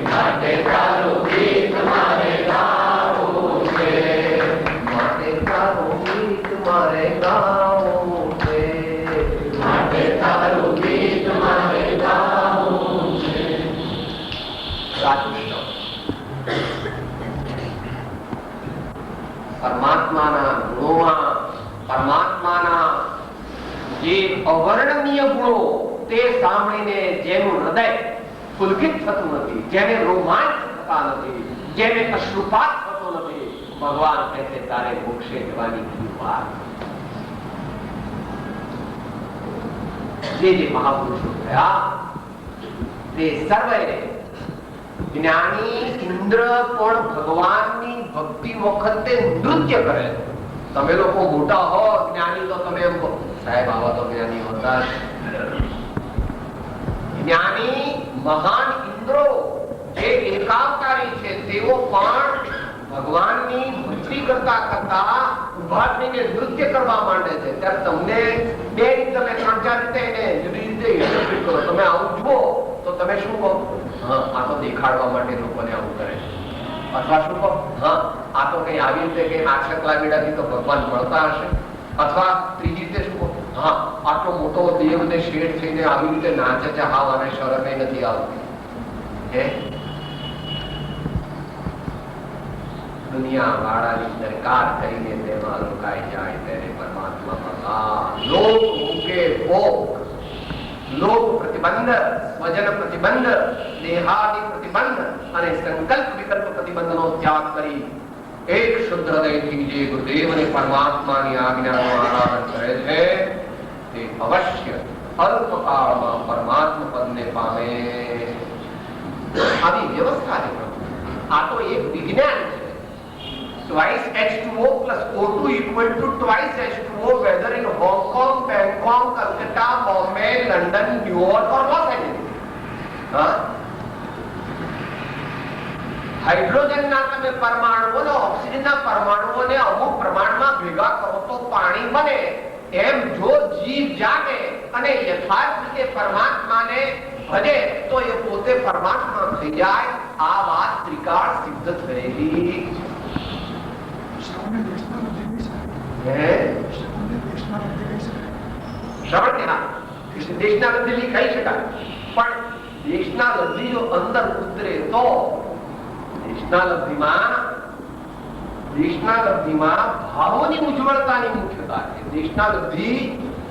માટે તારું ગીત મારે ગાવું છે, માટે તારું ગીત મારે ગાવું છે, માટે તારું ગીત મારે ગાવું છે. સાચું પરમાત્માના ગુણોમાં, પરમાત્માના જે અવર્ણનીય ગુણો તે સાંભળીને જેનું હૃદય પુલકિત થતું નથી, જેને રોમાંચ થતા નથી, જેને અશ્રુપાત થતો નથી, ભગવાન કહે છે તારે મોક્ષે જવાની વાત. જે મહાપુરુષો થયા તે સર્વે જ્ઞાની ઇન્દ્ર પણ ભગવાનની ભક્તિ વખતે નૃત્ય કરે. તમે લોકો મોટા હો જ્ઞાની તો તમે એમ કહો સાહેબ આવા તો જ્ઞાની હોતા. જ્ઞાની મહાન ઇન્દ્રો જે એકાવતારી છે તેઓ પણ ભગવાનની ભક્તિ કરતા કરતા ઉભા થઈને નૃત્ય કરવા માંડે છે. ત્યારે તમને બે રીતે, તમે 3-4 રીતે એને જુદી રીતે ઇન્ટરપ્રિટ કરો. તમે આવું જુઓ તો તમે શું કહો? હા, આ તો દેખાડવા માટે લોકોને આવું કરે છે. અથવા શું કહો? હા, આ તો કઈ આવી રીતે કઈ નાટક લાગીડાથી તો ભગવાન મળતા હશે. અથવા ત્રીજી રીતે શું કહો? હા, આટલો મોટો દેવ ને શેઠ થઈને આવી રીતે નાચે છે, હાવ અને શરમે નથી આવતી. હે દુનિયા વાળાની દરકાર કરીને તેમાં રોકાઈ જાય તેને પરમાત્મા ભગવાન. લોક મૂકે ભોગ, લોક પ્રતિબંધ, સ્વજન પ્રતિબંધ, દેહાદિ પ્રતિબંધ અને સંકલ્પ વિકલ્પ પ્રતિબંધનો ત્યાગ કરી એક શુદ્ધ હૃદયથી જે ગુરુદેવ અને પરમાત્માની આજ્ઞાનું આરાધન કરે છે તે અવશ્ય અલ્પકાળમાં પરમાત્મા પદને પામે. આવી વ્યવસ્થા છે. આ તો એક વિજ્ઞાન છે. Twice H2O plus O2 equal to twice H2O, whether in Hong Kong, Bangkok, Calcutta, Bombay, London, New York or Los Angeles. હાઇડ્રોજનના તમે પરમાણુઓને, ઓક્સિજનના પરમાણુઓને અમુક પ્રમાણમાં ભેગા કરો તો પાણી બને. એમ જો જીવ જાગે અને યથાર્થ રીતે પરમાત્માને ભજે તો એ પોતે પરમાત્મા થઈ જાય. આ વાત ત્રિકાળ સિદ્ધ થયેલી દેશના લબ્ધી ખાઈ શકાય, પણ દેશના લબ્ધી જો અંદર ઉતરે તો દેશના લબ્ધીમાં ભાવોની ઉજ્જવળતાની મુખ્યતા છે. દેશના લબ્ધી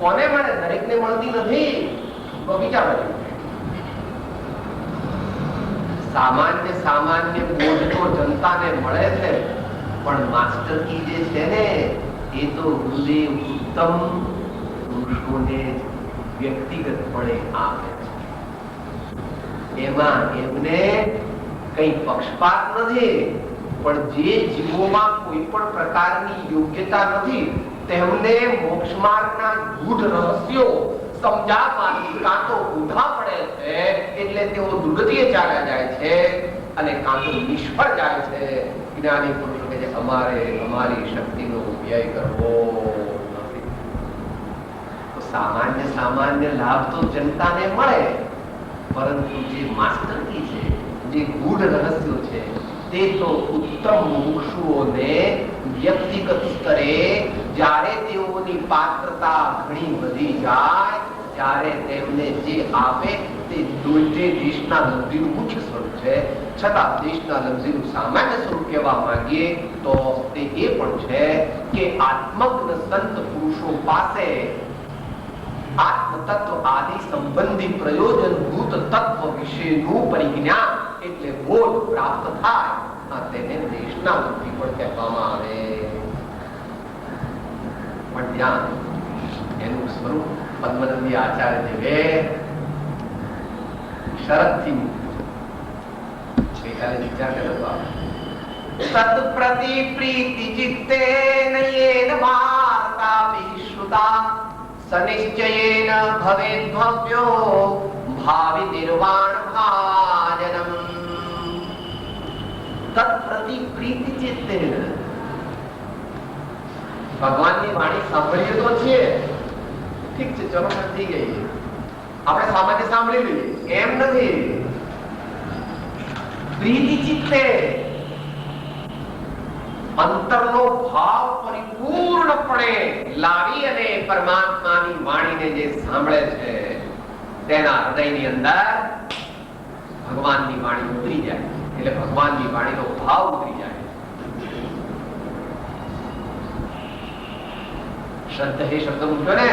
કોને મળે? દરેકને મળતી નથી. બગીચા બાજુ સામાન્ય બોધ તો જનતાને મળે છે, પણ માસ્ટર કી જે છે ને એ તો ગુરુદેવ ઉત્તમ પુરુષોને વ્યક્તિગતપણે આપે છે. એમાં એમને કઈ પક્ષપાત નથી, પણ જે જીવોમાં કોઈ પણ પ્રકારની યોગ્યતા નથી તેમને મોક્ષ માર્ગના ગૂઢ રહસ્યો સમજાવવાની કાં તો ઊંધા પડે છે એટલે તેઓ દુર્ગતિએ ચાલ્યા જાય છે અને કાં તો નિષ્ફળ જાય છે. જ્ઞાની પુરુષો કે અમારે અમારી શક્તિનો વ્યય કરવો નથી. તો સામાન્ય લાભ તો જનતાને મળે, પરંતુ જે માસ્ટર કી છે, જે ગૂઢ રહસ્યો છે તે તો ઉત્તમ મુમુક્ષુઓને વ્યક્તિગત સ્તરે જ્યારે તેઓની પાત્રતા ઘણી વધી જાય ત્યારે તેમને જે આપે તે દેશના લબ્ધિનું મુખ્ય સ્વરૂપ છે. છતાં દેશના લબ્ધિનું સામાન્ય સ્વરૂપ કહેવા માંગીએ તો તે એ પણ છે કે આત્મજ્ઞ સંત પુરુષો પાસે આત્મ તત્વ આદિ સંબંધી પ્રયોજનભૂત તત્વ વિશેનું પરિજ્ઞાન એટલે બોધ પ્રાપ્ત થાય તેને દેશના લબ્ધિ પણ કહેવામાં આવે. પણ જ્ઞાન એનું સ્વરૂપ પદ્મનંદી આચાર્ય દેવે શરતથી ગઈકાલે વિચાર કર્યો. સત પ્રતિ પ્રીતિ ચિત્તે નયેન વાર્તા વિશ્રુતા સનિશ્ચયેન ભવેદ ભવ્યો ભાવિ નિર્વાણ ભાજનમ. તત પ્રતિ પ્રીતિ ચિત્તે ભગવાનની વાણી સાંભળીએ તો છે, ઠીક છે, ચલો થઈ ગઈ, આપણે સામાન્ય સાંભળી લઈએ એમ નથી. પ્રીતિ ચિત્તે અંતરનો ભાવ પરિપૂર્ણપણે લાવી અને પરમાત્માની વાણીને જે સાંભળે છે તેના હૃદયની અંદર ભગવાનની વાણી ઉતરી જાય, એટલે ભગવાનની વાણીનો ભાવ ઉતરી જાય. શ્રદ્ધા એ શબ્દ મૂક્યો ને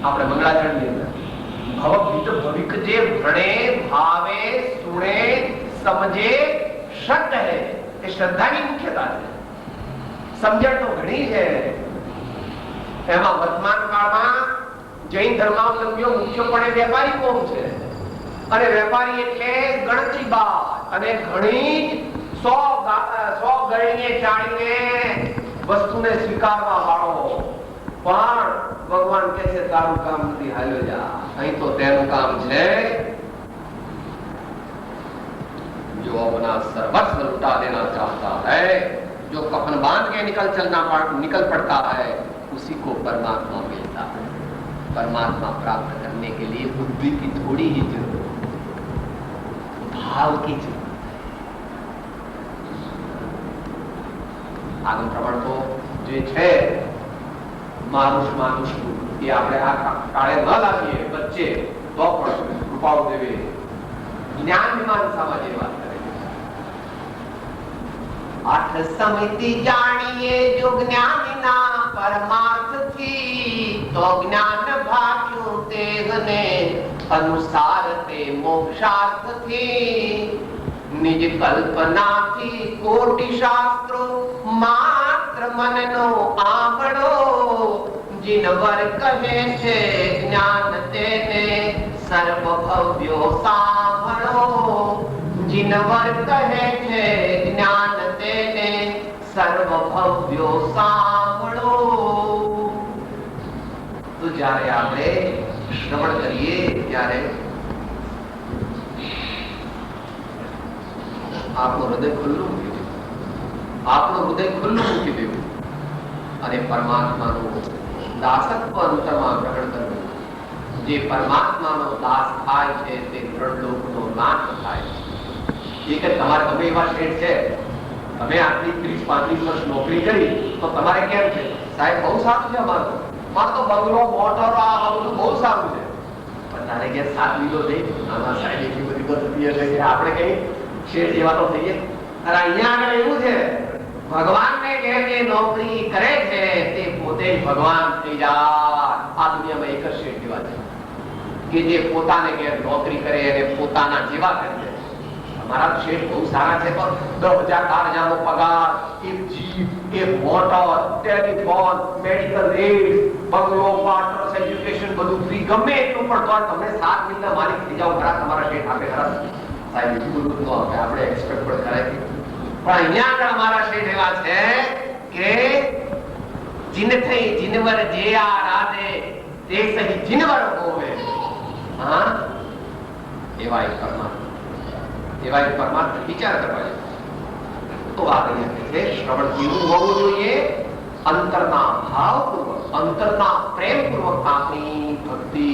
આપણે મંગળાચરણની અંદર, ભવભીત ભવિક જે ભણે ભાવે સુણે સમજે શ્રદ્ધા હે, એ શ્રદ્ધાની મુખ્યતા છે. સમજણ તો ઘણી છે. એમાં વર્તમાન કાળમાં જૈન ધર્માવલંબીઓ મુખ્યપણે વેપારી કોમ છે, અને વેપારી એટલે ગણતરી બાદ અને ઘણી સો ગણીએ ચાણીને વસ્તુને સ્વીકારવા વાળો. પણ ભગવાન કહે છે તારું કામ નથી, હાલ્યો જા, અહીં તો તેનું કામ છે. जो अपना सर्वस्व लुटा देना चाहता है, जो कफन बांध के निकल पड़ता है, उसी को परमात्मा मिलता है. परमात्मा प्राप्त करने के लिए बुद्धि की थोड़ी ही जरूरत, भाव की जरूरत. આગમ પ્રમાણ તો જે છે માનુષ એ આપણે આ કાળે ન લાવીએ વચ્ચે તો પણ કૃપાઓ દેવે જ્ઞાન મીમાંસામાં જે વાત કરે. આઠ સમિતિ જાણીએ જો જ્ઞાનીના પરમાર્થથી, તો જ્ઞાન ભાગ્યું તેગને અનુસાર તે મોક્ષાર્થથી. નિજ કલ્પનાથી કોટી શાસ્ત્રો માત્ર મનનો આંગણો. જીનવર કહે છે જ્ઞાન તેને સર્વ ભવ્યો સાંભળો. જીનવર કહે છે જ્ઞાન તેને સર્વ ભવ્યો સાંભળો. તો જ્યારે આપણે શ્રવણ કરીએ ત્યારે આપણું હૃદય ખુલ્લું મૂકી દેવું, આપણું હૃદય ખુલ્લું મૂકી દેવું અને પરમાત્માનું દાસત્વ અંતરમાં ગ્રહણ કરવું. જે પરમાત્માનો દાસ થાય છે તે ત્રણલોકનો નાશ થાય છે. એ કે તમારે તમે એવા શેઠ છે, તમે આટલી 30-35 વર્ષ નોકરી કરી તો તમારે કેમ છે? સાહેબ બહુ સારું છે, અમારું તો બંગલો મોટરો આ બધું બહુ સારું છે. પણ તારે કે 7 વીઘો થઈ, આમાં સાહેબ એટલી બધી બધી એટલે કે આપણે કઈ શેઠ જેવા તો થઈએ. અને અહીંયા આગળ એવું છે, ભગવાનને કે જે નોકરી કરે છે તે પોતે જ ભગવાન થઈ જાય. આ દુનિયામાં એક જ શેઠ જેવા છે કે જે પોતાને કે નોકરી કરે અને પોતાના જેવા કરે છે. અમારા શેઠ બહુ સારા છે, પણ 10,000-12,000 નો પગાર, એક જીપ, એક મોટર, ટેલિફોન, મેડિકલ રેટ, બંગલો, ક્વાર્ટર્સ, એજ્યુકેશન બધું ફ્રી, ગમે એટલું પણ તો તમે 7 મિલના માલિક થઈ જાઓ ખરા. તમારા શેઠ આપે ખરા સાહેબ, એટલું બધું ન આપે, આપણે એક્સપેક્ટ પણ કરાય. પણ અહીંયા આગળ અમારા શેઠ એવા છે કે જીન થઈ જીનવર જે આરાધે તે સહી જીનવર હોવે. હા, એવા એક પરમાત્મા વિચાર કરવા જોઈએ. તો આ અહીંયા છે શ્રવણ કેવું હોવું જોઈએ? અંતરના ભાવપૂર્વક, અંતરના પ્રેમપૂર્વક આપણી ભક્તિ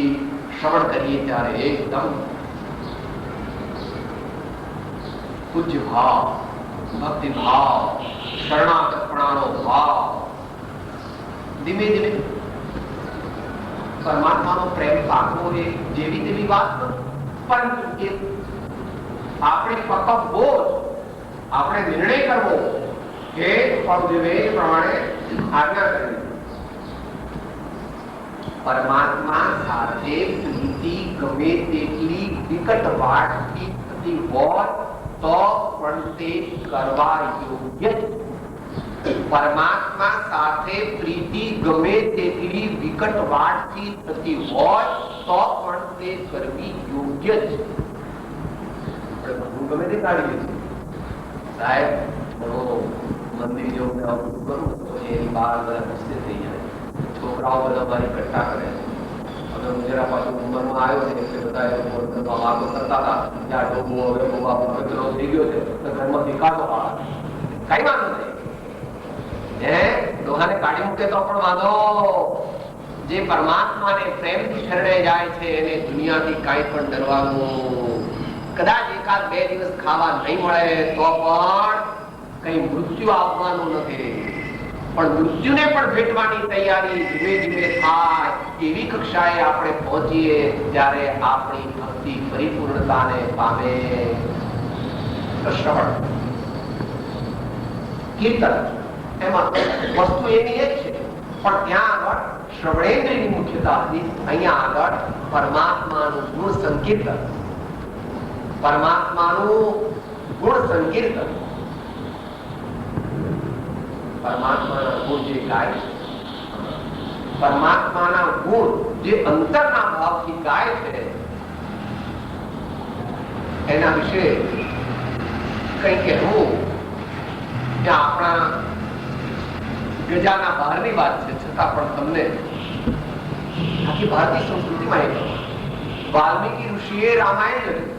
શ્રવણ કરીએ ત્યારે એકદમ પૂજ્ય ભાવ, ભક્તિ ભાવ, શરણાગતપણાનો ભાવ, ધીમે ધીમે પરમાત્માનો પ્રેમ પાકવો એ જેવી તેવી વાત નથી. પરંતુ એ આપણે પકપ બોધ, આપણે નિર્ણય કરવો કે પૌદેવે પ્રમાણે આજ્ઞા કરવી. પરમાત્મા સાથે પ્રીતિ ગમે તેટલી વિકટ વાટથી થતી હોય તો પણ તે કરવા યોગ્ય. પરમાત્મા સાથે પ્રીતિ ગમે તેટલી વિકટ વાટથી થતી હોય તો પણ તે કરવી યોગ્ય છે. આપણે ગમે તે કાઢી લઈશું સાહેબ, મંદિર જેવું કરું તો એની બહાર બધા ખુશી થઈ જાય, છોકરાઓ બધા મારી કટ્ટા કરે. હવે હું જરા પાછું ઉંમરમાં આવ્યો છે એટલે બધા વાતો કરતા હતા કે આ ડોબો હવે પવિત્ર થઈ ગયો છે તો ઘરમાં દેખાતો હા કઈ વાંધો નહીં, ડોહાને કાઢી મૂકે તો પણ વાંધો. જે પરમાત્માને પ્રેમથી શરણે જાય છે એને દુનિયાથી કાંઈ પણ ડરવાનું. કદાચ એકાદ બે દિવસ ખાવા નહીં મળે તો પણ કઈ મૃત્યુ આવવાનું નથી, પણ મૃત્યુને પણ ભેટવાની તૈયારી ધીમે ધીમે થાય. એવી કક્ષાએ આપણે પહોંચીએ ત્યારે આપણી ભક્તિ પરિપૂર્ણતાને પામે. શ્રવણ કીર્તન એમાં વસ્તુ એની એ જ છે, પણ ત્યાં આગળ શ્રવણેન્દ્રિયની મુખ્યતા હતી. અહીંયા આગળ પરમાત્માનું ગુણ સંકીર્તન, પરમાત્માનું ગુણ સંકીર્તન, પરમાત્માના ગુણ જે ગાય છે, પરમાત્માના ગુણ જે અંતરના ભાવથી ગાય છે, એના વિશે કઈ કહેવું કે આપણા ગજાના બહારની વાત છે, છતાં પણ તમને આખી ભારતીય સંસ્કૃતિમાં એ વાલ્મીકી ઋષિએ રામાયણ લખ્યું,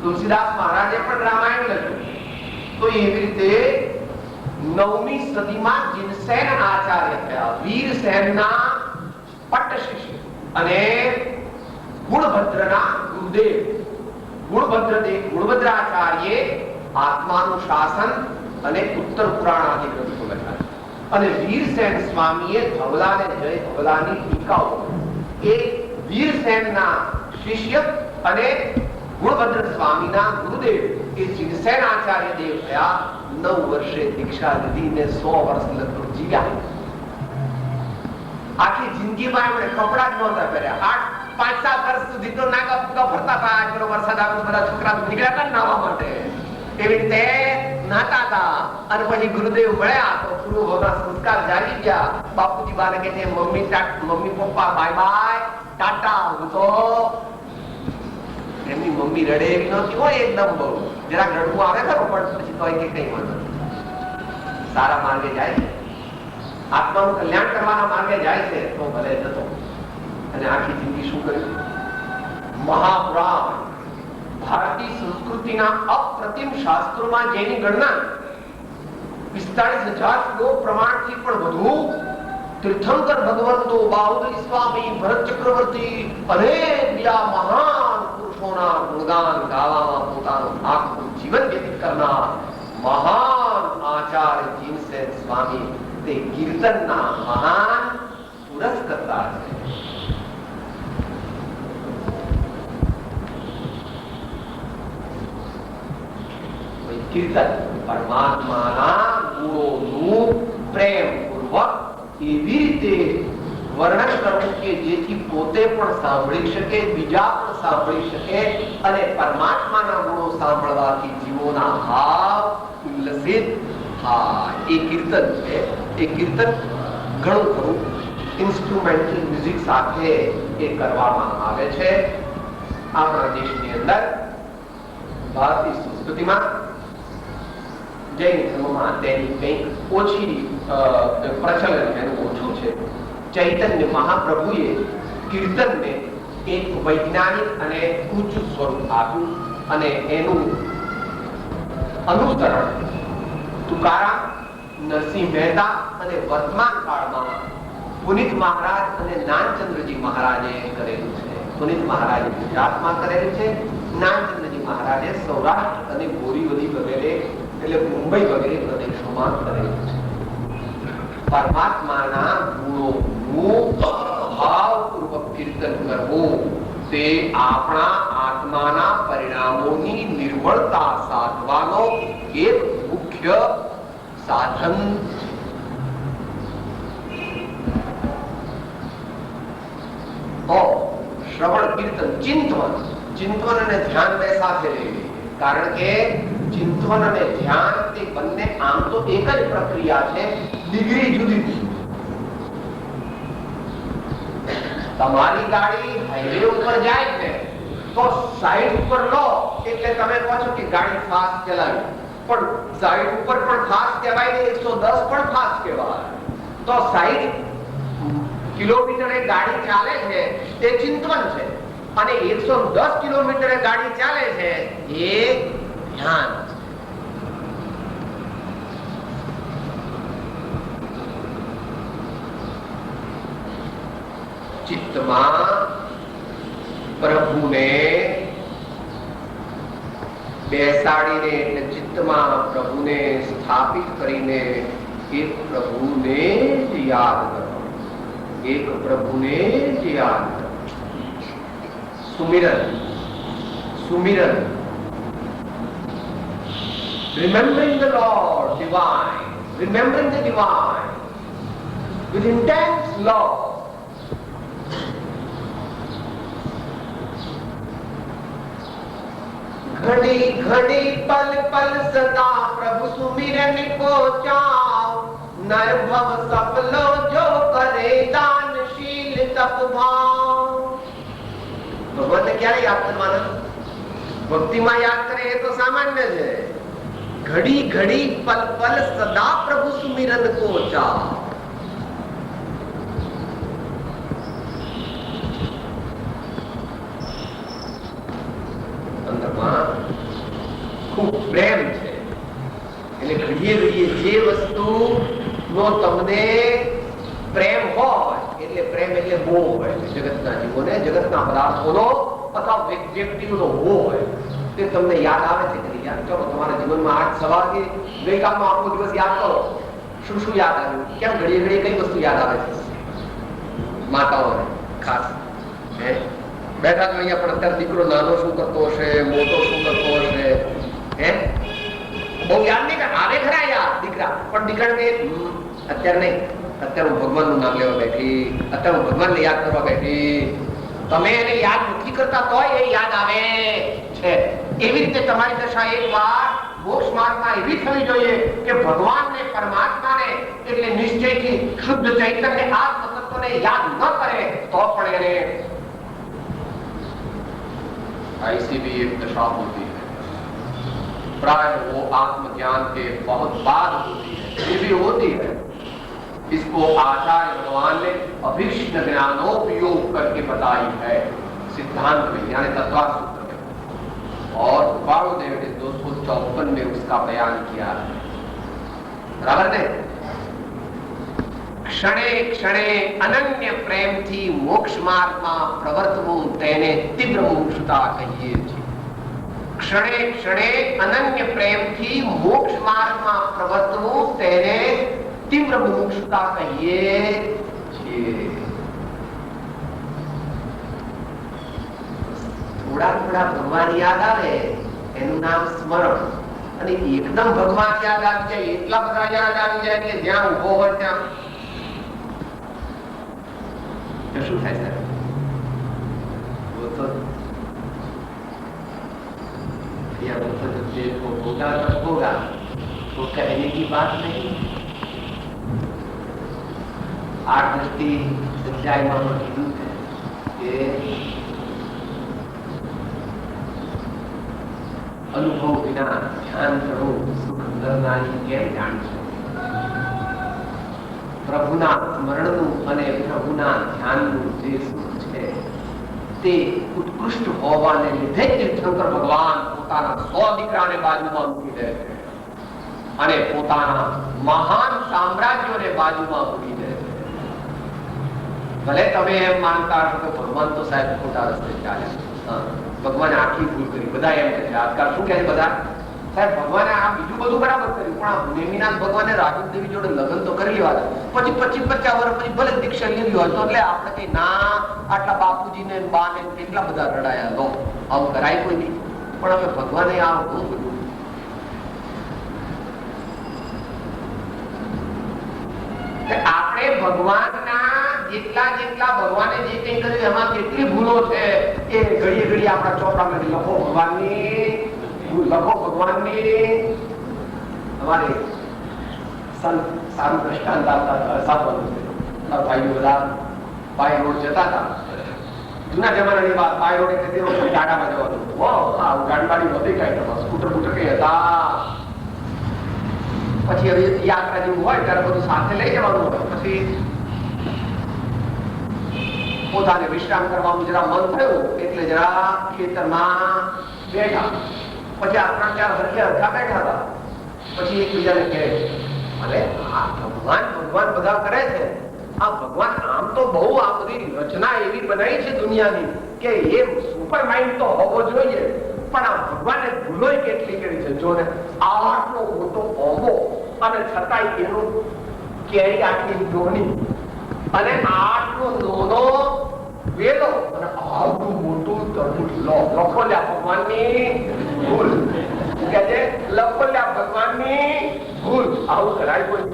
તુલસીદાસ મહારાજે પણ રામાયણ લખ્યું. તો એવી રીતે 9મી સદીમાં જીનસેન આચાર્ય થયા, વીરસેનના પટ્ટ શિષ્ય અને ગુણભદ્રના ગુરુદેવ. ગુણભદ્રાચાર્યે આત્માનું શાસન અને ઉત્તર પુરાણ આદિ ગ્રંથો લખ્યા અને વીરસેન સ્વામીએ ધવલાને જય ધવલાની ટીકાઓ. એ વીરસેનના શિષ્ય અને ગુણભદ્ર સ્વામીના ગુરુદેવ એ જીનસેન આચાર્ય દેવ થયા. 9 વર્ષે દીક્ષા લીધી ને 100 વર્ષ લગભગ જીવ્યા. આખી જિંદગીમાં એમણે કપડા જ નહોતા પહેર્યા. 5-7 વર્ષ સુધી તો ના ફરતા હતા. પેલો વરસાદ આવ્યો બધા છોકરા નીકળ્યા હતા નાવા માટે, એવી રીતે નાતા હતા. અને પછી ગુરુદેવ મળ્યા તો પૂર્વભાવના સંસ્કાર જાગી ગયા. બાપુજી બાને કહે છે mummy papa bye bye Tata. હું તો એમની મમ્મી રડે એવી નહોતી હોય, એકદમ બહુ જરાક રડવું આવે ખરો, પણ પછી તો કઈ વાંધો સારા માર્ગે જાય છે, આત્માનું કલ્યાણ કરવાના માર્ગે જાય છે તો ભલે જતો. અને આખી જિંદગી શું કર્યું? મહાપુરાણ ભારતીય સંસ્કૃતિના અપ્રતિમ શાસ્ત્રોમાં જેની ગણના 45,000 શ્લોક પ્રમાણથી પણ વધુ તીર્થંકર ભગવંતો, બાહુબલી સ્વામી, ભરત ચક્રવર્તી અનેક બીજા મહાન પુરુષોના ગુણગાન ગાવામાં પોતાનું આખું જીવન વ્યતીત કરનાર મહાન આચાર્ય જીનસેન સ્વામી તે કીર્તનના મહાન પુરસ્કર્તા છે. કીર્તન પરમાત્માના ગુણોનું પ્રેમ પૂર્વક એવી રીતે વર્ણન કરવું કે જેથી પોતે પણ સાંભળી શકે, બીજા પણ સાંભળી શકે અને પરમાત્માના ગુણો સાંભળવાથી જીવોના ભાવ ઉલ્લસિત થાય. એ કીર્તન છે. એ કીર્તન ઘણું ખરું ઇન્સ્ટ્રુમેન્ટલ મ્યુઝિક સાથે એ કરવામાં આવે છે. આપણા દેશની અંદર ભારતીય સંસ્કૃતિમાં જૈન ધર્મમાં તેની કંઈક ઓછી પ્રચલન એનું ઓછું છે. ચૈતન્ય મહાપ્રભુએ કીર્તનને એક વૈજ્ઞાનિક અને ઉચ્ચ સ્વરૂપ આપ્યું અને એનું અનુસરણ તુકારામ, નરસિંહ મહેતા અને વર્તમાન કાળમાં પુનિત મહારાજ અને જ્ઞાનચંદ્રજી મહારાજે કરેલું છે. પુનિત મહારાજે ગુજરાતમાં કરેલું છે, જ્ઞાનચંદ્રજી મહારાજે સૌરાષ્ટ્ર અને બોરીવલી વગેરે એટલે મુંબઈ વગેરે પ્રદેશોમાં કરેલું છે. પરમાત્માના ગુણોનું ભાવપૂર્વક કીર્તન કરવું તે આપણા આત્મા આત્માના પરિણામોની નિર્મળતા સાધવાનો એક મુખ્ય સાધન. તો શ્રવણ, કીર્તન, ચિંતન અને ધ્યાન બે સાથે લેવી, કારણ કે ચિંતન અને ધ્યાન તે બંને આમ તો એક જ પ્રક્રિયા છે, ડિગ્રી જુદી જુદી. તમારી ગાડી હાઈવે ઉપર જાય છે તો સાઈડ ઉપર લો એટલે તમે કહો છો કે ગાડી ફાસ્ટ ચલાવી, પણ સાઈડ ઉપર પણ ફાસ્ટ કહેવાય ને 110 પણ ફાસ્ટ કહેવાય. તો 60 કિલોમીટરે ગાડી ચાલે છે તે ચિંતન છે, અને 110 કિલોમીટરે ગાડી ચાલે છે એ ધ્યાન છે. ચિત્તમાં પ્રભુને બેસાડીને, એટલે ચિત્તમાં પ્રભુને સ્થાપિત કરીને એક પ્રભુને જ યાદ કરો, એક પ્રભુને જ યાદ કરો. સુમિરન, remembering the Lord divine, remembering the divine with intense love. घड़ी घड़ी पल पल सदा प्रभु सुमिरन को चाओ, नर भव सफलो जो करे दानशील तप भाव. भगवान ने क्या याद करवाना? भक्ति में याद करे ये तो सामान्य है. घड़ी घड़ी पल पल सदा प्रभु सुमिरन को चाओ. ખૂબ પ્રેમ છે, એટલે ઘડીએ ઘડીએ જે વસ્તુ નો તમને પ્રેમ હોય, એટલે પ્રેમ એટલે મોહ હોય છે જગતના જીવોને, જગતના પદાર્થોનો અથવા વ્યક્તિનો મોહ હોય તે તમને યાદ આવે છે કે યાદ કરો. તમારા જીવનમાં આજ સવારથી ગઈકાલનો આખો દિવસ યાદ કરો, શું શું યાદ આવ્યું, કેમ ઘડીએ ઘડીએ કઈ વસ્તુ યાદ આવે છે માતાઓને ખાસ. બેઠા તો અહીંયા પણ અત્યારે દીકરો નાનો શું કરતો હશે, મોટો શું કરતો હશે, બહુ યાદ નહીં આવે ખરા યાદ દીકરા, પણ દીકરાને અત્યારે નહીં, અત્યારે હું ભગવાનનું નામ લેવા બેઠી, અત્યારે હું ભગવાનને યાદ કરવા બેઠી. તમે એને યાદ નથી કરતા તોય એ યાદ આવે છે. એવી રીતે તમારી દશા એકવાર મોક્ષ માર્ગમાં એવી થવી જોઈએ કે ભગવાનને, પરમાત્માને એટલે નિશ્ચયથી શુદ્ધ ચૈતન્ય આત્મ તત્વને યાદ ન કરે તો પણ એને ऐसी भी एक दशा होती है. प्राय वो आत्मज्ञान के बहुत बाद होती है, ये भी होती है. इसको आचार्य भगवान ने अभीष्ट ज्ञानोपयोग करके बताई है सिद्धांत में, यानी तत्वार्थ सूत्र में, और बाणोदेव ने 254 में उसका बयान किया है. बराबर ने ક્ષણે ક્ષણે અનન્ય પ્રેમથી મોક્ષ માર્ગમાં પ્રવર્તવું તેને તીવ્ર મુમુક્ષુતા કહીએ છીએ. ક્ષણે ક્ષણે અનન્ય પ્રેમથી મોક્ષ માર્ગમાં પ્રવર્તવું તેને તીવ્ર મુમુક્ષુતા કહીએ છીએ. થોડા થોડા ભગવાન યાદ આવે એનું નામ સ્મરણ, અને એકદમ ભગવાન યાદ આવી જાય, એટલા બધા યાદ આવી જાય કે જ્યાં ઉભો હોય ત્યાં શું થાય સર? वो तो होगा तब होगा, वो कहने की बात नहीं. आठ दृष्टि सच्चाई में कीधું છે કે અનુભવ વિના ધ્યાન કરવું સુખ કરનારી કેમ જાણશે? પ્રભુના સ્મરણનું અને પ્રભુના ધ્યાનનું જે સુખ છે તે ઉત્કૃષ્ટ હોવાને લીધે તીર્થંકર ભગવાન પોતાના 100 દીકરાને બાજુમાં મૂકી દે છે અને પોતાના મહાન સામ્રાજ્યોને બાજુમાં મૂકી દે છે. ભલે તમે એમ માનતા હશો કે ભગવાન તો સાહેબ ખોટા રસ્તે ચાલે, ભગવાને આખી ભૂલ કરી, બધા એમ કહે છે. આજકાલ શું કહે છે બધા? સાહેબ ભગવાને આ બીજું બધું બરાબર કર્યું, પણ આ નેમિનાથ ભગવાને રાજુ દેવી જોડે લગ્ન તો કરી લેવા, પછી 25-50 વર્ષ પછી ભલે દીક્ષા લીધી હોય તો એટલે આપણે કઈ ના આટલા બાપુજીને બાને કેટલા બધા રડાયા લો, આવું કરાય કોઈ નહીં. પણ હવે ભગવાને આ બહુ બધું આપણે ભગવાનના જેટલા ભગવાને જે કઈ કર્યું એમાં કેટલી ભૂલો છે એ ઘડીએ ઘડીએ આપણા ચોપડામાં લખો ભગવાનની તમારે સારું દ્રષ્ટાંત આપવાનું છે. ભાઈઓ બધા બાય રોડ જતા હતા, જૂના જમાનાની વાત. બાય રોડ એટલે ટાટામાં જવાનું, ગાડીવાડી વધી કઈ સ્કૂટર બુટર કઈ હતા. પછી હવે યાત્રા જેવું હોય ત્યારે બધું સાથે લઈ જવાનું હોય. પછી પોતાને વિશ્રામ કરવાનું જરા મન થયું એટલે જરા ખેતરમાં બેઠા. પછી આ 3-4 હરખા બેઠા હતા. પછી એકબીજાને કહે, અરે આ ભગવાન બધા કરે છે, આ ભગવાન આમ તો બહુ આ બધી રચના એવી બનાવી છે દુનિયાની કે એ સુપર માઇન્ડ તો હોવો જોઈએ, પણ આ ભગવાને ભૂલો કેટલી કરી છે. જો ને આટલો મોટો ઓંબો અને છતાંય એનું કેરી આટલી નાની અને આટલો નાનો વેલો અને આટલું મોટું તરબૂચ લખો લ્યા ભગવાનની ભૂલ કે છે, લખો લ્યા ભગવાનની ભૂલ. આવું કરાય કોઈ?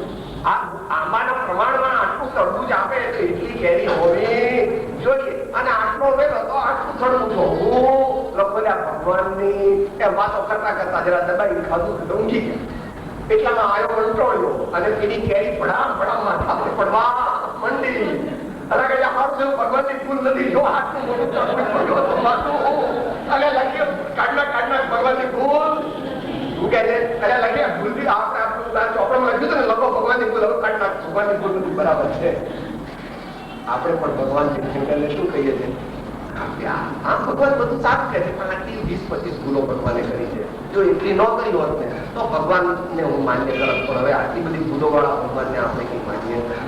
આમાંના પ્રમાણમાં આટલું તરબૂચ આપે તો એટલી કેરી હોવી જોઈએ, અને આટલો વેલો તો આટલું તરબૂચ હોવું. લખો લ્યા ભગવાનની એ વાતો કરતા કરતા જરા દબાઈ ખાધું ઊંઘી ગયા. એટલામાં આવ્યો કંટ્રોલ્યો અને પેલી કેરી ભડામ માથા પર પડવા મંડી. ભગવાનની ભૂલ નથી, જો આટલું મોટું તરબૂચ પડ્યો અને લખીએ કાઢના ભગવાનની ભૂલ. શું કે છે? લખીએ ભૂલથી આપણે ચોપડામાં લખ્યું ને લખો ભગવાનની ભૂલ, હવે કાઢના ભગવાનની ભૂલ નથી, બરાબર છે. આપણે પણ ભગવાન તીર્થંકરને શું કહીએ છીએ? આમ ભગવાન બધું સારું કહે છે, પણ આટલી 20-25 ભૂલો ભગવાને કરી છે. જો એટલી ન કરી હોત ને તો ભગવાનને હું માન્ય કરત, પણ હવે આટલી બધી ભૂલો વાળા ભગવાનને આપણે કઈ માન્ય કર્યા?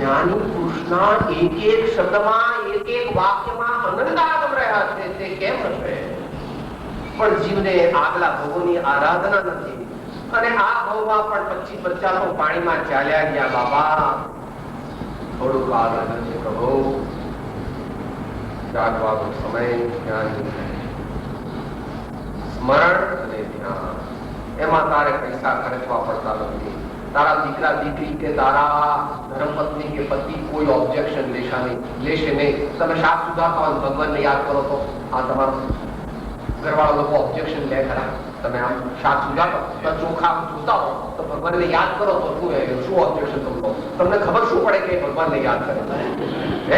જ્ઞાની પુરુષના એક શબ્દમાં એક વાક્યમાં અનંતાગમ રહ્યા છે. તે કેમ હશે? પણ જીવને આગલા ભવોની આરાધના નથી, અને આ ભવમાં પણ 25-50 પાણીમાં ચાલ્યા ગયા. બાબા થોડુંક આગળ છે પ્રભુ, જાગવાનો સમય, સ્મરણ અને ધ્યાન, એમાં તારે પૈસા ખર્ચવા પડતા નથી. તારા દીકરા દીકરી કે તારા ધર્મપત્ની કે પતિ કોઈ ઓબ્જેક્શન લેશે નહીં. તમે શાક સુધારતા હોય ભગવાનને યાદ કરો તો આ તમારું ઘરવાળા લોકો ઓબ્જેક્શન લે ખરા. તમે આમ શાક સુધારતા ચોખા જોતા હો તો ભગવાનને યાદ કરો તો શું ઓબ્જેક્શન તમને? તમને ખબર શું પડે કે ભગવાનને યાદ કરે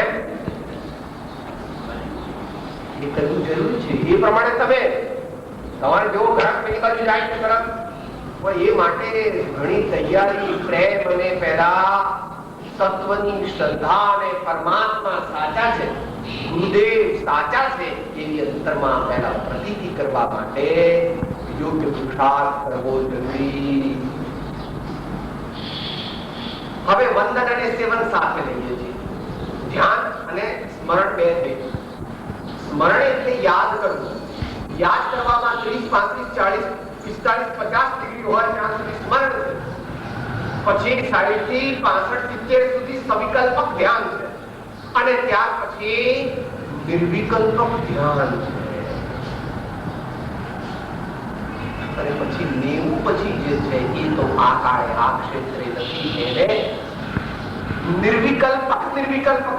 એમ એ કરવું જરૂરી છે. એ પ્રમાણે તમે તમારે જેવો ગ્રાહક પેલી બાજુ જાય છે ગ્રાહક, એ માટે ઘણી તૈયારી, પ્રેમ અને પહેલા સત્વની શ્રદ્ધા અને પરમાત્મા સાચા છે, ગુરુદેવ સાચા છે એવી અંતરમાં પહેલા પ્રતીતિ કરવા માટે યોગ્ય પુરુષાર્થ કરવો જરૂરી. હવે વંદન અને સેવન સાથે લઈએ છીએ. ધ્યાન અને સ્મરણ બે થઈ. સ્મરણ એટલે યાદ કરવું. યાદ કરવામાં 30, 35, 40, 45, 50 ડિગ્રી હોય ત્યાં સુધી સ્મરણ છે. પછી 60 થી 65, 70 સુધી સવિકલ્પક ધ્યાન છે, અને ત્યાર પછી નિર્વિકલ્પક ધ્યાન છે, અને પછી 90 પછી જે છે એ તો આ કાળે આ ક્ષેત્રે નથી, એને નિર્વિકલ્પક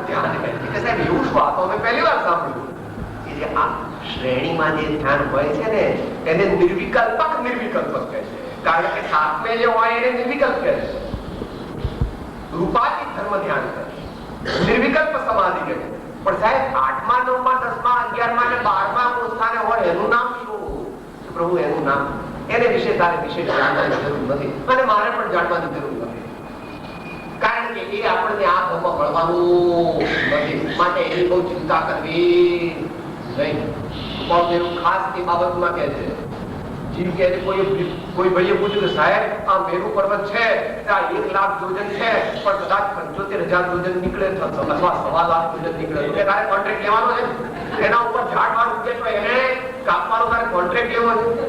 ધ્યાન કહે છે. સાહેબ એવું શું? આ તો અમે પહેલી વાર સાંભળ્યું. આ શ્રેણીમાં જે ધ્યાન હોય છે ને તેને નિર્વિકલ્પક કહે છે, કારણ કે સાતમે જે હોય એને નિર્વિકલ્પ કહે છે. રૂપાતી ધર્મ ધ્યાન કહે છે, નિર્વિકલ્પ સમાધિ કહે છે. પણ સાહેબ 8મા 9મા 10મા 11મા અને 12મા સ્થાને હોય એનું નામ શું? પ્રભુ એનું નામ, એને વિશે તારે વિશેષ જાણવાની જરૂર નથી, અને મારે પણ જાણવાની જરૂર નથી, કારણ કે એ આપણને આ ભાવમાં મળવાનું નથી. માટે એની બહુ ચિંતા કરવી નહીં. ખાસ એ બાબતમાં કહે છે, જીવ કે કોઈ ભાઈએ પૂછ્યું કે સાહેબ આ મેરુ પર્વત છે ત્યાં 1 લાખ યોજન છે, પણ કદાચ 75,000 યોજન નીકળે અથવા 1.25 લાખ યોજન નીકળે તો કે તારે કોન્ટ્રાક્ટ લેવાનો છે, એના ઉપર ઝાડ વાળ ઉગે તો એને કાપવાનો તારે કોન્ટ્રાક્ટ લેવો છે.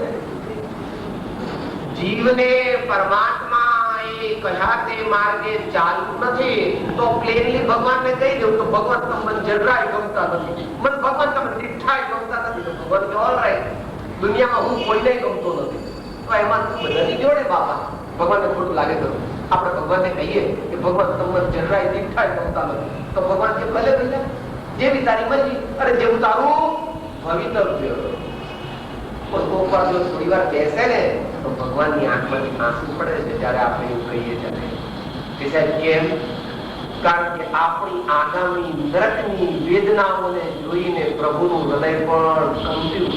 જીવને પરમાત્મા એ કશાતે માર્ગે ચાલવું નથી તો પ્લેનલી ભગવાનને કહી દેવું તો ભગવાન તમને જરાય ગમતા નથી, મને ભગવાન તમને દીઠાય ગમતા નથી. તો ભગવાન કે ઓલરાઈટ, દુનિયામાં હું કોઈને ગમતો નથી તો એમાં તું બધાની જોડે બાપા. ભગવાનને ખોટું લાગે તો આપણે ભગવાનને કહીએ કે ભગવાન તમને જરાય દીઠાય ગમતા નથી તો ભગવાન કે ભલે ભલે જેવી તારી મરજી, અરે જેવું તારું ભવિતવ્ય. થોડી વાર બેસે ને તો ભગવાનની આંખમાંથી આંસુ પડે છે જ્યારે આપણે એવું કહીએ ત્યારે કે સાહેબ કેમ? કારણ કે આપણી આગામી નરકની વેદનાઓને જોઈને પ્રભુનું હૃદય પણ કંપ્યું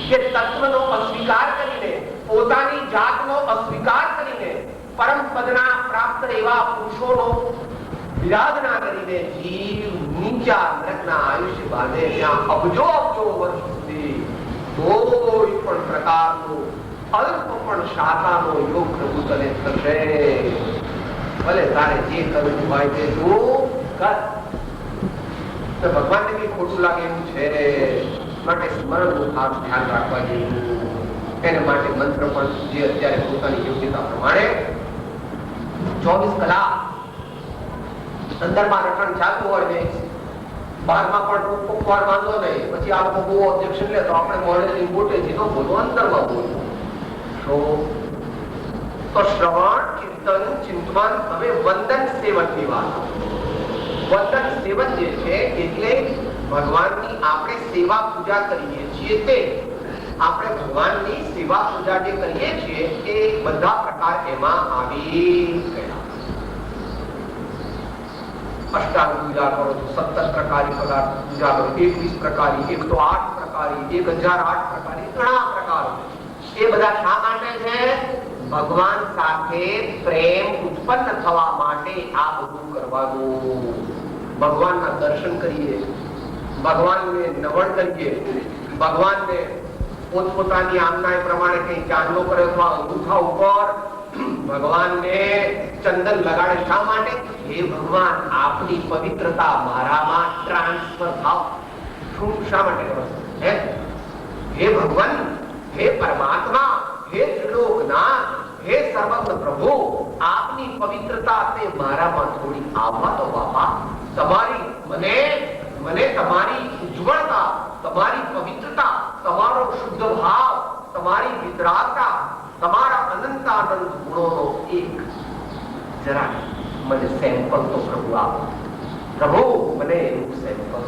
છે કે તત્વનો અસ્વીકાર કરીને, પોતાની જાતનો અસ્વીકાર કરીને પરમ પદના પ્રાપ્ત એવા પુરુષોનો વિરાધના કરીને જીવ નીચા નરકના આયુષ્ય બાંધે ત્યાં અબજો અબજો વર્ષ સુધી કોઈ પણ પ્રકારનો અલ્પ પણ શાખાનો યોગ પ્રભુ તને થશે. ભલે તારે જે કરવું હોય તે તું કર. ભગવાનને બી ખોટું લાગે એવું છે માટે સ્મરણનું ખાસ ધ્યાન રાખવા જેવું. એને માટે મંત્ર પણ જે અત્યારે પોતાની યોગ્યતા પ્રમાણે 24 કલાક અંદરમાં રટણ ચાલતું હોય ને બહારમાં પણ કોકવાર વાંધો નહીં. પછી આ લોકો બહુ ઓબ્જેક્શન લે તો આપણે મોડેલી મોટેથી ન બોલો, અંદરમાં બોલો. તો શ્રવણ, ચિંતન, ચિંતન. હવે વંદન સેવનની વાત. વંદન સેવન જે છે એટલે ભગવાનની આપણે સેવા પૂજા કરીએ છીએ તે આપણે ભગવાનની સેવા પૂજા જે કરીએ છીએ એ બધા પ્રકાર એમાં આવી ગયા. અષ્ટાંગ પૂજા કરો તો 17 પ્રકારની પૂજા કરો, 21 પ્રકારની, 108 પ્રકારની, 1008 પ્રકારની, ઘણા પ્રકારો. એ બધા શા માટે છે? ભગવાન સાથે પ્રેમ ઉત્પન્ન થવા માટે આ બધું કરવાનું. ભગવાનના દર્શન કરીએ, ભગવાનને નમન કરીએ, ભગવાનને પોતપોતાની આજ્ઞા પ્રમાણે કઈ ચાંદલો કરે અથવા અંગૂઠા ઉપર ભગવાનને ચંદન લગાડે. શા માટે? હે ભગવાન, આપની પવિત્રતા મારામાં ટ્રાન્સફર થાવ. શું શા માટે કરો? હે ભગવાન, હે પરમાત્મા, હે ત્રિલોકનાથ, હે સર્વજ્ઞ પ્રભુ, આપની પવિત્રતા તે મારામાં થોડી આવવા તો બાપા. તમારી મને તમારી ઉજ્જવળતા, તમારી પવિત્રતા, તમારો શુદ્ધ ભાવ, તમારી વિતરાગતા, તમારા અનંતાનંદ ગુણોનો એક જરા મને સેમ્પલ તો પ્રભુ આપો. પ્રભુ મને એવું સેમ્પલ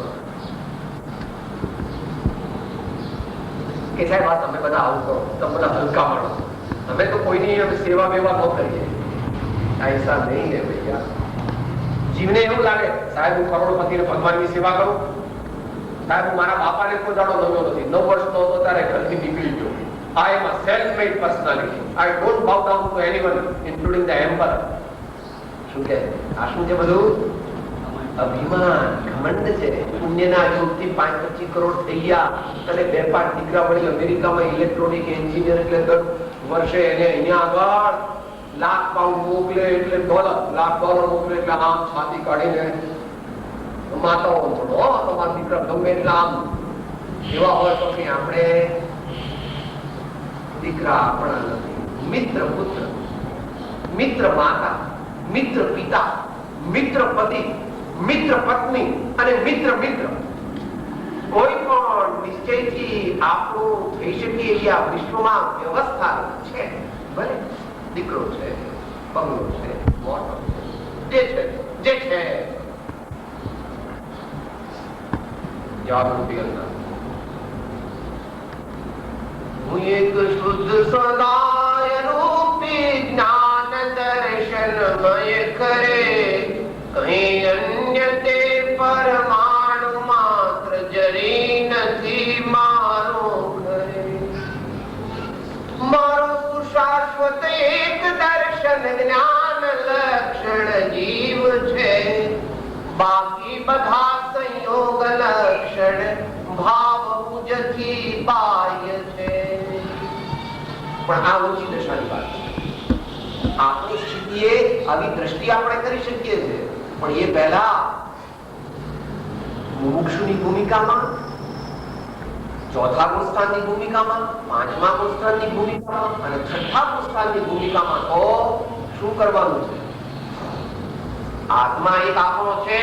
કે સાહેબ આ તમે બધા આવું કરો, તમે બધા હલકા માણો, તમે તો કોઈની સેવા બેવા ન કરીએ. ऐसा नहीं है भैया. જીવને એવું લાગે સાહેબ હું કરોડપતિને ભગવાનની સેવા કરું, સાહેબ હું મારા બાપાને કોઈ જાડો નમ્યો નથી, 9 વર્ષનો હતો ત્યારે ઘરથી નીકળી ગયો. I am a self-made personality. I don't bow down to anyone, including the emperor. શું કે આ શું છે બધું? અભિમાન, ઘમંડ છે. પુણ્યના યોગથી 5-25 કરોડ થઈ ગયા અને 2-5 દીકરા વળી અમેરિકામાં ઇલેક્ટ્રોનિક એન્જિનિયર એટલે દર વર્ષે એને અહીંયા આગળ $1,00,000 મોકલે એટલે $1,00,000 મોકલે એટલે આમ છાતી કાઢીને માતાઓ થોડો તમારા દીકરા ગમે એટલે આમ એવા હોય તો કે આપણે દીકરા આપણા નથી. મિત્ર પુત્ર, મિત્ર માતા, મિત્ર પિતા, મિત્ર પતિ, મિત્ર પત્ની અને મિત્ર કોઈ પણ નિશ્ચયથી આપણું થઈ શકે એવી આ વિશ્વમાં વ્યવસ્થા છે. ભલે દીકરો છે, બંગલો છે, મોટો છે, જે છે જાગૃતિ અંદર હું એક શુદ્ધ સદાય રૂપી જ્ઞાન દર્શનમય કરે કहीं અન્ય તે પરમાણુ માત્ર જરી નથી મારો ઘરે. મારું શાશ્વત એક દર્શન જ્ઞાન લક્ષણ જીવ છે, બાકી બધા સંયોગ લક્ષણ ભાવ મુજથી બાહ્ય છે. પણ આ ઊંચી દશાની વાત છે. આપણી સ્થિતિએ આવી દ્રષ્ટિ આપણે કરી શકીએ છીએ, પણ એ પહેલા મુમુક્ષુની ભૂમિકામાં ચોથા પુરુષાર્થની ભૂમિકામાં, પાંચમા પુરુષાર્થની ભૂમિકામાં અને છઠ્ઠા પુરુષાર્થની ભૂમિકામાં તો શું કરવાનું છે? આત્મા એક આપણો છે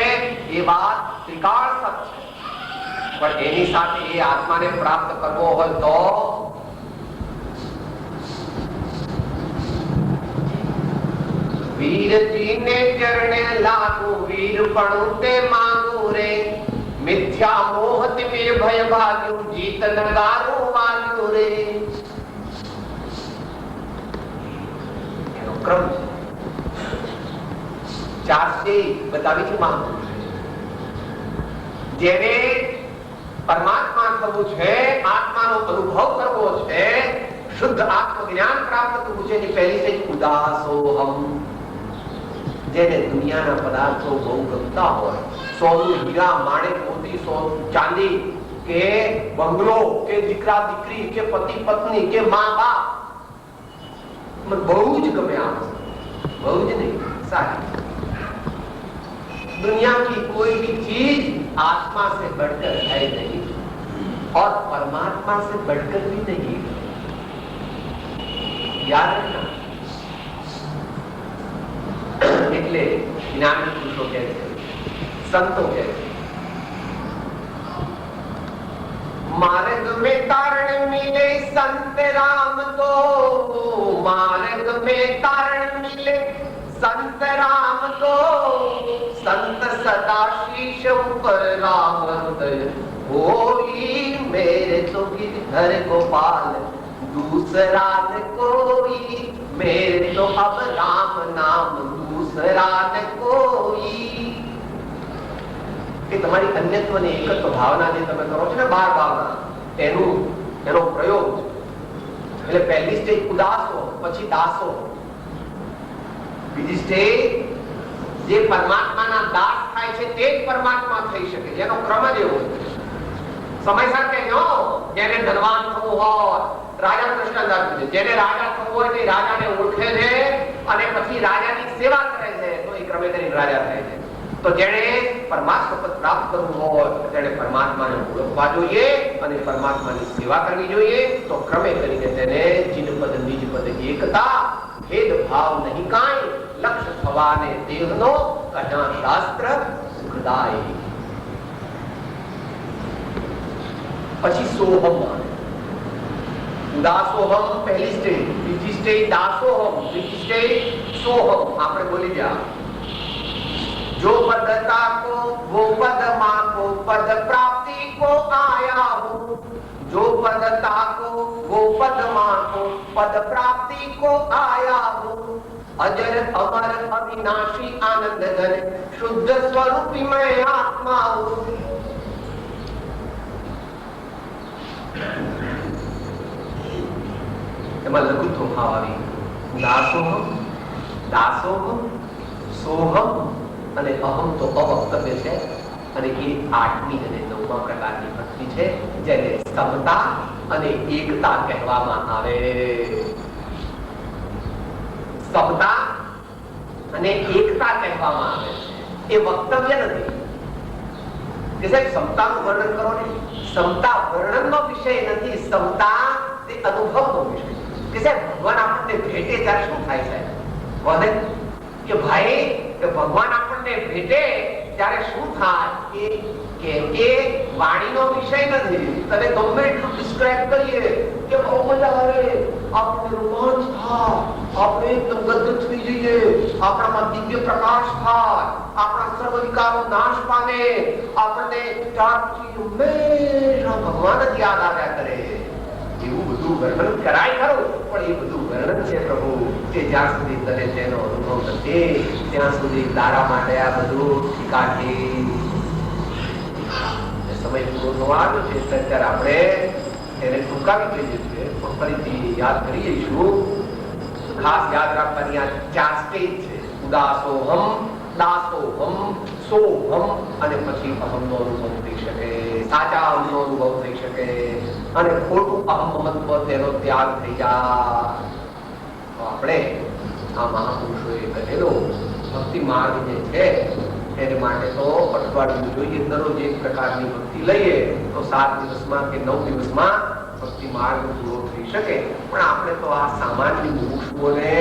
એ વાત ત્રિકાળ સત્ય છે, પણ એની સાથે એ આત્માને પ્રાપ્ત કરવો હોય તો વીરજીને ચરણે લાગુ વીરપણું તે માંગુ રે, મિથ્યા મોહ તિમિર ભય ભાગ્યું જીત નગારું વાગ્યું રે. એનો ક્રમ છે. ચાર સ્ટેજ બતાવી છે મહાપુરુષે. જેને પરમાત્મા થવું છે, આત્માનો અનુભવ કરવો છે, શુદ્ધ આત્મજ્ઞાન પ્રાપ્ત કરવું છે, એની પહેલી સ્ટેજ ઉદાસોહમ. જેને દુનિયાના પદાર્થો બહુ ગમતા હોય, સોનું, હીરા, માણેક, મોતી, ચાંદી કે બંગલો કે દીકરા દીકરી કે પતિ પત્ની કે મા બાપ, મને બહુ જ ગમે. આ બહુ જ નહીં, સારી. दुनिया की कोई भी चीज आत्मा से बढ़कर है नहीं और परमात्मा से बढ़कर भी नहीं. याद रखना. એટલે જ્ઞાની પુરુષો કહે છે, સંતો કહે છે, मार्ग में तारण मिले संत राम को, मार्ग में तारण मिले संत राम को, संत सदा शीश ऊपर राम होई, मेरे तो गिरधर गोपाल दूसरा न कोई, मेरे तो अब राम नाम दूसरा न कोई. કે તમારી અન્યત્વ ને એકત્વ ભાવના જે તમે કરો છો ને, બાર ભાવના, એનો પ્રયોગ છે. એટલે પહેલી સ્ટેજ ઉદાસો, પછી દાસો. બીજી સ્ટેજ જે પરમાત્માના દાસ થાય છે તે જ પરમાત્મા થઈ શકે, જેનો ક્રમ જ એવો. સમયસર કહેજો, જેને ધનવાન થવું હોય, રાજા કૃષ્ણ આપે છે, જેને રાજા થવું હોય તે રાજાને ઓળખે છે અને પછી રાજાની સેવા કરે છે, તો એ ક્રમે કરીને રાજા થાય છે. તો જેને પરમાત્મા પદ પ્રાપ્ત કરવું હોય તેને પરમાત્માને ઓળખવા જોઈએ અને પરમાત્માની સેવા કરવી જોઈએ. તો ક્રમે કરીને તેને ચિન્હ પદ નિજ પદ એકતા, ભેદ ભાવ નહીં કાંઈ, લક્ષ્ય થવાને દેહનો કના શાસ્ત્ર સુખદાય. પછી સોહમ આવે. ઉદાસોહમ પહેલી સ્ટેજ, બીજી સ્ટેજ દાસોહમ, ત્રીજી સ્ટેજ સોહમ. આપણે બોલી જા. जो पदता को वो पद मां को पद प्राप्ति को आया हूँ, जो पदता को वो पद मां को पद प्राप्ति को आया हूँ, अजर अमर अविनाशी आनंद घन शुद्ध स्वरूपी मैं आत्मा हूँ. એમાં લઘુત્વ ભાવ આવી. દાસોહમ, દાસોહમ, સોહમ અને અહમ તો અવક્તવ્ય છે. અને એ 8મી અને 9મા પ્રકારની ભક્તિ છે, જેને સમતા અને એકતા કહેવામાં આવે. સમતા અને એકતા કહેવામાં આવે. એ વક્તવ્ય નથી કે સાહેબ સમતાનું વર્ણન કરો ને. સમતા વર્ણનનો વિષય નથી, સમતા તે અનુભવનો વિષય. કે સાહેબ ભગવાન આપણને ભેટે ત્યારે શું થાય સાહેબ? બોલે કે ભાઈ કે ભગવાન આપણને ભેટે ત્યારે શું થાય? એ વાણીનો વિષય નથી. તને ગમે એટલું ડિસ્ક્રાઇબ કરીએ કે બહુ મજા આવે, આપણે રોમાંચ થાય, આપણે એકદમ ગદગદ થઈ જઈએ, આપણામાં દિવ્ય પ્રકાશ થાય, આપણા સર્વ વિકારો નાશ પામે, આપણને ત્યાર પછી હંમેશા ભગવાન જ યાદ આવ્યા કરે. એવું બધું વર્ણન કરાય ખરું, પણ એ બધું વર્ણન છે પ્રભુ કે જ્યાં સુધી તને તેનો અનુભવ નથી ત્યાં સુધી તારા માટે આ બધું ઠીકાઠી. સમય પૂરો થવા આવ્યો છે એટલે અત્યારે આપણે એને ટૂંકાવી દઈએ છીએ, પણ ફરીથી યાદ કરી જઈશું. ખાસ યાદ રાખવાની આ 4 સ્ટેજ છે. ઉદાસોહમ, દાસોહમ, સોહમ અને પછી અહમનો અનુભવ થઈ શકે, સાચા અહમનો અનુભવ થઈ શકે અને ખોટું અહમત્વ તેનો ત્યાગ થઈ જાય. આપણે આ મહાપુરુષોએ કહેલો ભક્તિ માર્ગ જે છે એને માટે તો અઠવાડિયું જોઈએ. દરરોજ એક પ્રકારની ભક્તિ લઈએ તો 7 દિવસમાં કે 9 દિવસમાં ભક્તિ માર્ગ પૂરો થઈ શકે. પણ આપણે તો આ સામાન્ય મુમુક્ષુઓને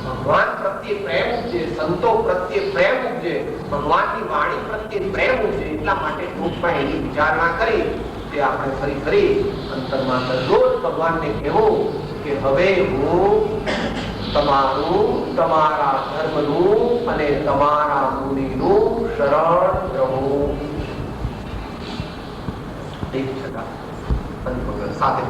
ભગવાન પ્રત્યે પ્રેમ ઉપજે, સંતો પ્રત્યે પ્રેમ ઉપજે, ભગવાનની વાણી પ્રત્યે પ્રેમ ઉપજે, એટલા માટે ટૂંકમાં એની વિચારણા કરી તે આપણે ફરી અંતરમાં દરરોજ ભગવાનને કહેવું કે હવે હું તમારું, તમારા ધર્મનું અને તમારા મુનિનું શરણ રહું. એક છતાં સાથે